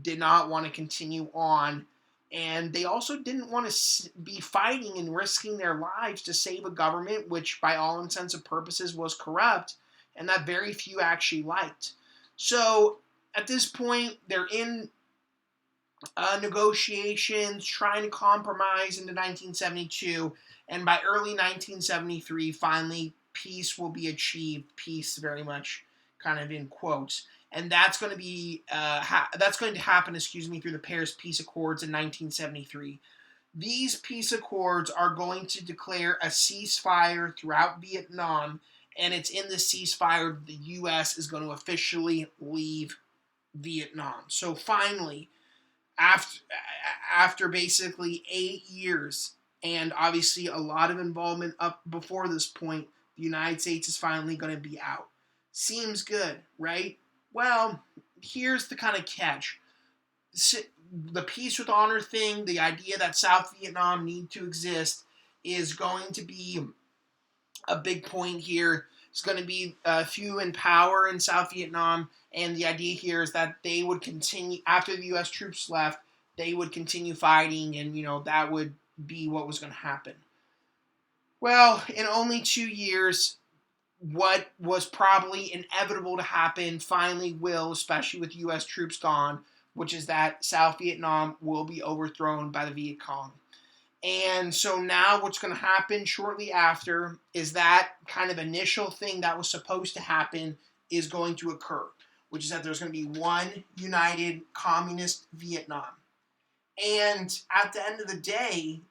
did not want to continue on, and they also didn't want to be fighting and risking their lives to save a government which, by all intents and purposes, was corrupt, and that very few actually liked. So at this point, they're in negotiations, trying to compromise into 1972, and by early 1973, finally, peace will be achieved. Peace, very much, kind of in quotes. And that's going to be happen, through the Paris Peace Accords in 1973. These peace accords are going to declare a ceasefire throughout Vietnam, and it's in the ceasefire the U.S. is going to officially leave Vietnam. So finally, after basically 8 years, and obviously a lot of involvement up before this point, the United States is finally going to be out. Seems good, right? Well, here's the kind of catch. The peace with honor thing, the idea that South Vietnam need to exist, is going to be a big point here. It's going to be few in power in South Vietnam, and the idea here is that they would continue, after the U.S. troops left, they would continue fighting, and, that would be what was going to happen. Well, in only 2 years, what was probably inevitable to happen finally will, especially with U.S. troops gone, which is that South Vietnam will be overthrown by the Viet Cong. And so now what's going to happen shortly after is that kind of initial thing that was supposed to happen is going to occur, which is that there's going to be one united communist Vietnam. And at the end of the day,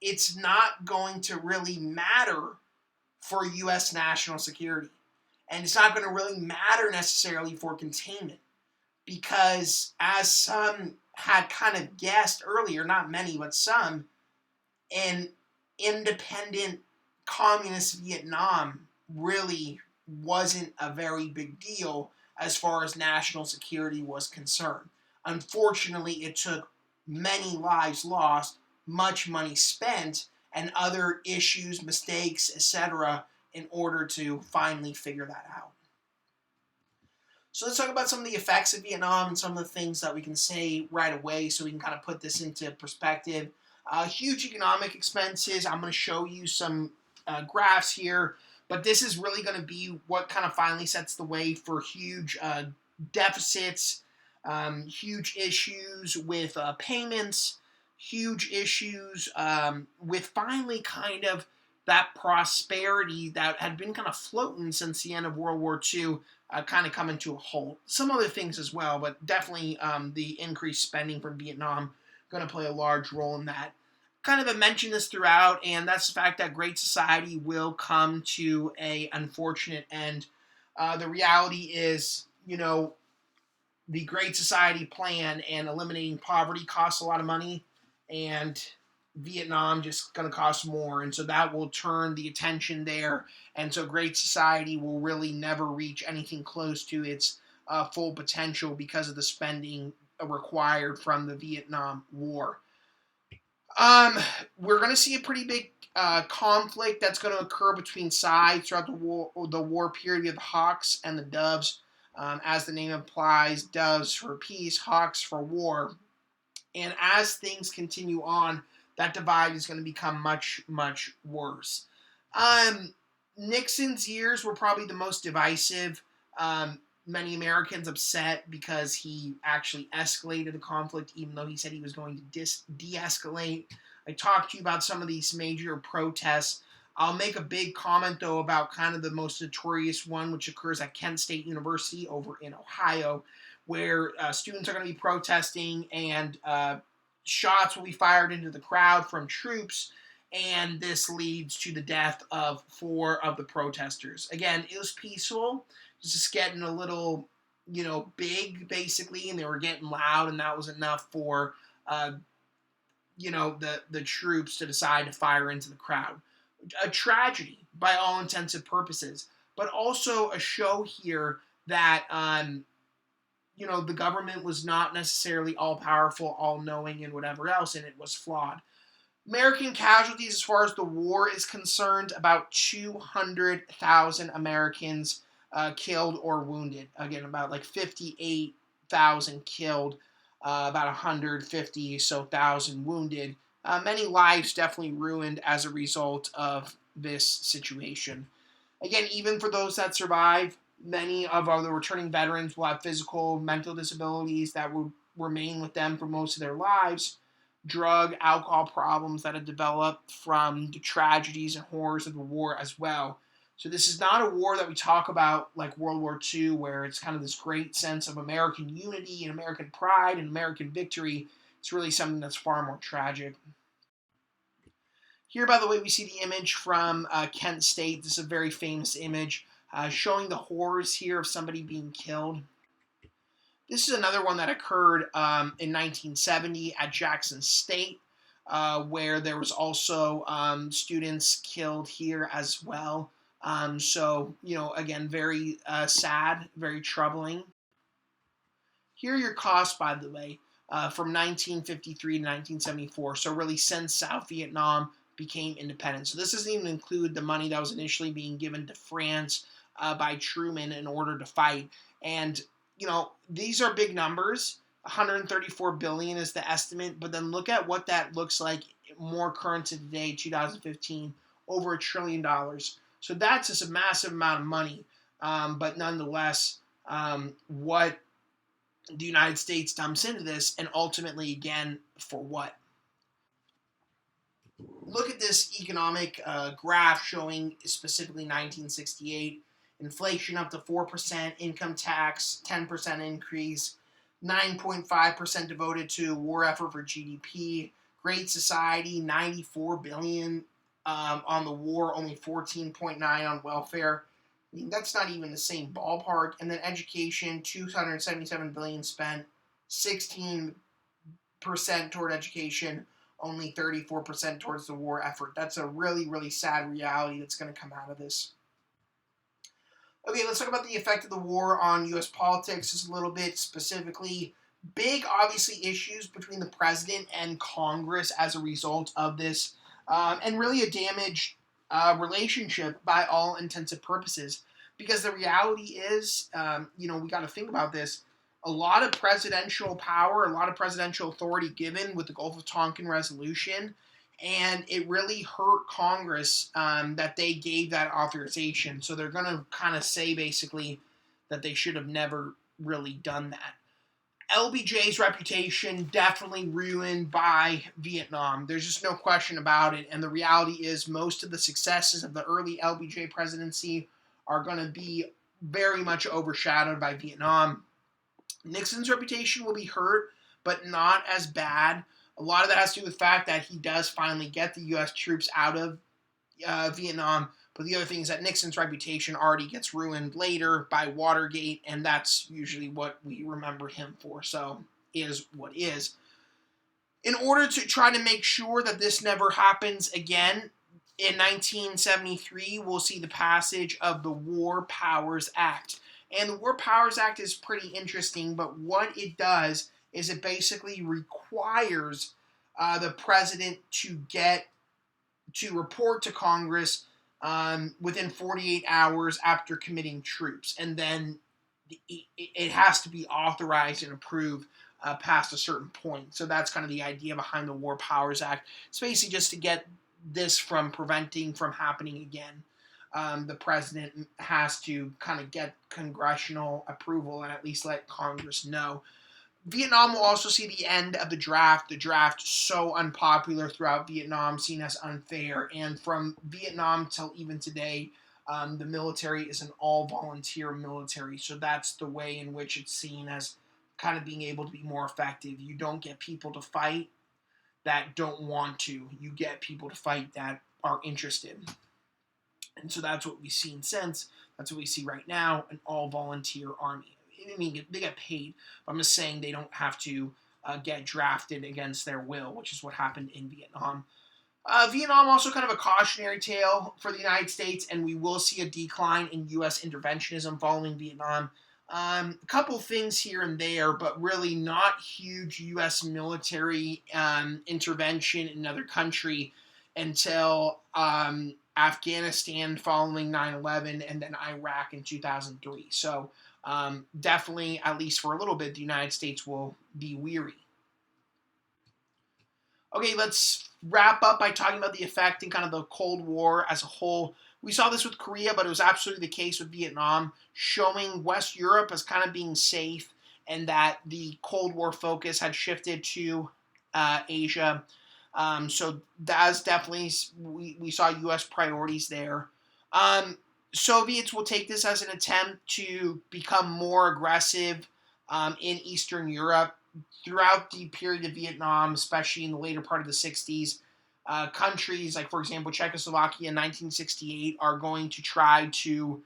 it's not going to really matter for U.S. national security. And it's not going to really matter necessarily for containment, because as some had kind of guessed earlier, not many, but some, an independent communist Vietnam really wasn't a very big deal as far as national security was concerned. Unfortunately, it took many lives lost, much money spent, and other issues, mistakes, etc., in order to finally figure that out. So let's talk about some of the effects of Vietnam and some of the things that we can say right away so we can kind of put this into perspective. Huge economic expenses. I'm going to show you some graphs here, but this is really going to be what kind of finally sets the way for huge deficits, huge issues with payments, huge issues with finally kind of that prosperity that had been kind of floating since the end of World War II kind of coming to a halt. Some other things as well, but definitely the increased spending from Vietnam going to play a large role in that. Kind of have mentioned this throughout, and that's the fact that Great Society will come to a unfortunate end. The reality is, the Great Society plan and eliminating poverty costs a lot of money, and Vietnam just going to cost more, and so that will turn the attention there, and so Great Society will really never reach anything close to its full potential because of the spending required from the Vietnam War. We're going to see a pretty big conflict that's going to occur between sides throughout the war period. We have the Hawks and the Doves. As the name implies, Doves for peace, Hawks for war. And as things continue on, that divide is going to become much, much worse. Nixon's years were probably the most divisive. Many Americans upset because he actually escalated the conflict, even though he said he was going to de-escalate. I talked to you about some of these major protests. I'll make a big comment, though, about kind of the most notorious one, which occurs at Kent State University over in Ohio, where students are going to be protesting and shots will be fired into the crowd from troops, and this leads to the death of 4 of the protesters. Again, it was peaceful. It was just getting a little, big, basically, and they were getting loud, and that was enough for, the troops to decide to fire into the crowd. A tragedy, by all intents and purposes, but also a show here that, the government was not necessarily all-powerful, all-knowing, and whatever else, and it was flawed. American casualties as far as the war is concerned, about 200,000 Americans killed or wounded. Again, about like 58,000 killed, about 150 so thousand wounded. Many lives definitely ruined as a result of this situation. Again, even for those that survive, many of the returning veterans will have physical, mental disabilities that will remain with them for most of their lives. Drug, alcohol problems that have developed from the tragedies and horrors of the war as well. So this is not a war that we talk about like World War II, where it's kind of this great sense of American unity and American pride and American victory. It's really something that's far more tragic. Here, by the way, we see the image from Kent State. This is a very famous image showing the horrors here of somebody being killed. This is another one that occurred in 1970 at Jackson State, where there was also students killed here as well. Again, very sad, very troubling. Here are your costs, by the way, from 1953 to 1974. So really since South Vietnam became independent. So this doesn't even include the money that was initially being given to France by Truman in order to fight. And, these are big numbers. 134 billion is the estimate, but then look at what that looks like more current to today, 2015, over $1 trillion. So that's just a massive amount of money. But nonetheless, what the United States dumps into this, and ultimately, again, for what? Look at this economic graph showing specifically 1968. Inflation up to 4%, income tax 10% increase, 9.5% devoted to war effort for GDP. Great Society, 94 billion on the war, only 14.9 on welfare. I mean, that's not even the same ballpark. And then education, 277 billion spent, 16% toward education, only 34% towards the war effort. That's a really, really sad reality that's going to come out of this. Okay, let's talk about the effect of the war on U.S. politics just a little bit, specifically. Big, obviously, issues between the president and Congress as a result of this, and really a damaged relationship by all intents and purposes. Because the reality is, we got to think about this. A lot of presidential power, a lot of presidential authority given with the Gulf of Tonkin resolution, and it really hurt Congress that they gave that authorization. So they're going to kind of say basically that they should have never really done that. LBJ's reputation definitely ruined by Vietnam. There's just no question about it. And the reality is most of the successes of the early LBJ presidency are going to be very much overshadowed by Vietnam. Nixon's reputation will be hurt, but not as bad. A lot of that has to do with the fact that he does finally get the U.S. troops out of Vietnam. But the other thing is that Nixon's reputation already gets ruined later by Watergate, and that's usually what we remember him for. So, is what is. In order to try to make sure that this never happens again, in 1973, we'll see the passage of the War Powers Act. And the War Powers Act is pretty interesting, but what it does is it basically requires the president to get to report to Congress within 48 hours after committing troops, and then it has to be authorized and approved past a certain point. So that's kind of the idea behind the War Powers Act. It's basically just to get this from preventing from happening again. The president has to kind of get congressional approval and at least let Congress know. Vietnam will also see the end of the draft. The draft so unpopular throughout Vietnam, seen as unfair, and from Vietnam till even today, the military is an all-volunteer military. So that's the way in which it's seen as kind of being able to be more effective. You don't get people to fight that don't want to. You get people to fight that are interested. And so that's what we've seen since. That's what we see right now, an all-volunteer army. I mean, they get paid. But I'm just saying they don't have to get drafted against their will, which is what happened in Vietnam. Vietnam also kind of a cautionary tale for the United States, and we will see a decline in U.S. interventionism following Vietnam. A couple things here and there, but really not huge U.S. military intervention in another country until Afghanistan following 9/11 and then Iraq in 2003. So definitely, at least for a little bit, the United States will be weary. Okay, let's wrap up by talking about the effect in kind of the Cold War as a whole. We saw this with Korea, but it was absolutely the case with Vietnam, showing West Europe as kind of being safe and that the Cold War focus had shifted to Asia. So that's definitely, we saw U.S. priorities there. Soviets will take this as an attempt to become more aggressive in Eastern Europe. Throughout the period of Vietnam, especially in the later part of the 60s, countries like, for example, Czechoslovakia in 1968 are going to try to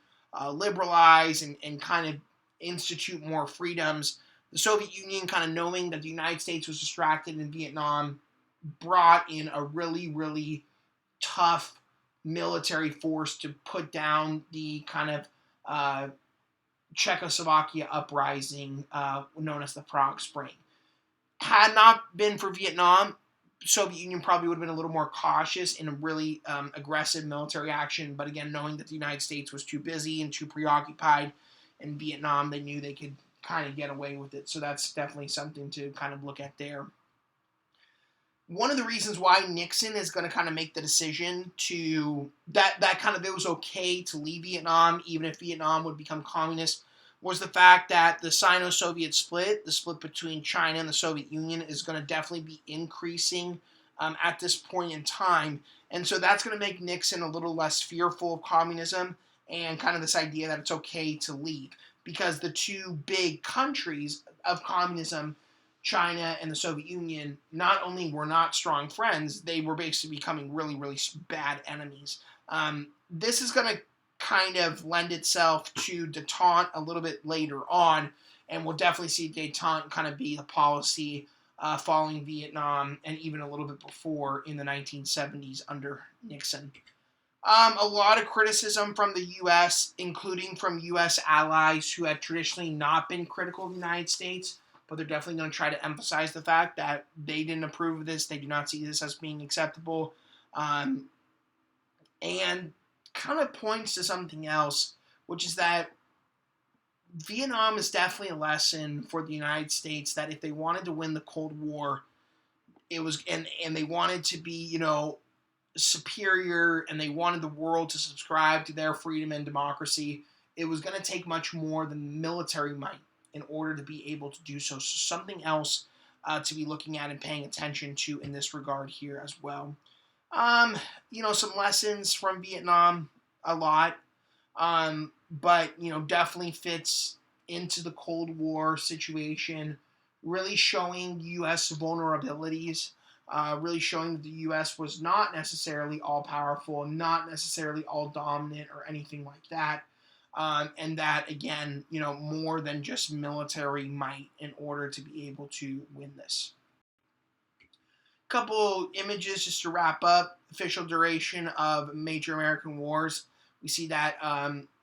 liberalize and kind of institute more freedoms. The Soviet Union, kind of knowing that the United States was distracted in Vietnam, brought in a really, really tough military force to put down the kind of Czechoslovakia uprising known as the Prague Spring. Had not been for Vietnam, Soviet Union probably would have been a little more cautious in a really aggressive military action. But again, knowing that the United States was too busy and too preoccupied in Vietnam, they knew they could kind of get away with it. So that's definitely something to kind of look at there. One of the reasons why Nixon is going to kind of make the decision to that kind of it was okay to leave Vietnam, even if Vietnam would become communist, was the fact that the Sino-Soviet split, the split between China and the Soviet Union, is going to definitely be increasing at this point in time. And so that's going to make Nixon a little less fearful of communism and kind of this idea that it's okay to leave. Because the two big countries of communism, China and the Soviet Union, not only were not strong friends, they were basically becoming really, really bad enemies. This is going to kind of lend itself to detente a little bit later on, and we'll definitely see detente kind of be the policy following Vietnam and even a little bit before in the 1970s under Nixon. A lot of criticism from the U.S., including from U.S. allies who had traditionally not been critical of the United States, but they're definitely going to try to emphasize the fact that they didn't approve of this. They do not see this as being acceptable. And kind of points to something else, which is that Vietnam is definitely a lesson for the United States that if they wanted to win the Cold War, it was and they wanted to be, superior and they wanted the world to subscribe to their freedom and democracy, it was going to take much more than military might in order to be able to do so. So something else to be looking at and paying attention to in this regard here as well. Some lessons from Vietnam, a lot, but definitely fits into the Cold War situation, really showing U.S. vulnerabilities, really showing that the U.S. was not necessarily all powerful, not necessarily all dominant or anything like that, and that again, more than just military might in order to be able to win this. Couple images just to wrap up. Official duration of major American wars. We see that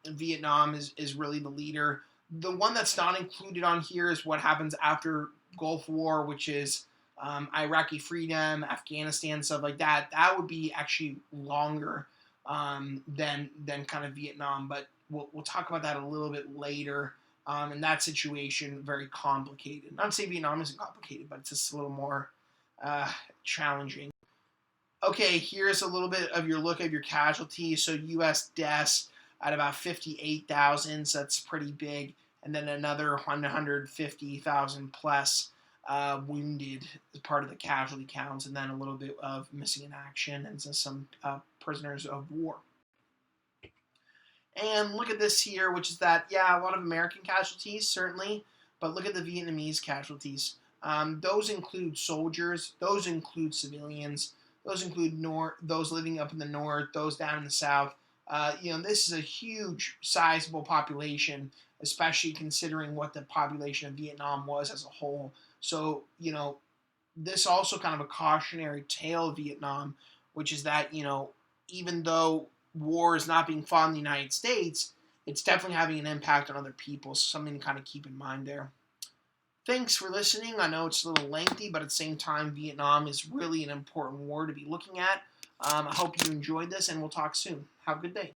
Vietnam is really the leader. The one that's not included on here is what happens after Gulf War, which is Iraqi freedom, Afghanistan, stuff like that. That would be actually longer than kind of Vietnam, but we'll talk about that a little bit later. In that situation, very complicated. Not to say Vietnam isn't complicated, but it's just a little more challenging. Okay, here's a little bit of your look of your casualties. So U.S. deaths at about 58,000, so that's pretty big. And then another 150,000 plus wounded as part of the casualty counts, and then a little bit of missing in action and some prisoners of war. And look at this here, which is that, yeah, a lot of American casualties, certainly, but look at the Vietnamese casualties. Those include soldiers, those include civilians, those include those living up in the north, those down in the south. This is a huge, sizable population, especially considering what the population of Vietnam was as a whole. So, this also kind of a cautionary tale of Vietnam, which is that, even though war is not being fought in the United States, it's definitely having an impact on other people. So something to kind of keep in mind there. Thanks for listening. I know it's a little lengthy, but at the same time, Vietnam is really an important war to be looking at. I hope you enjoyed this, and we'll talk soon. Have a good day.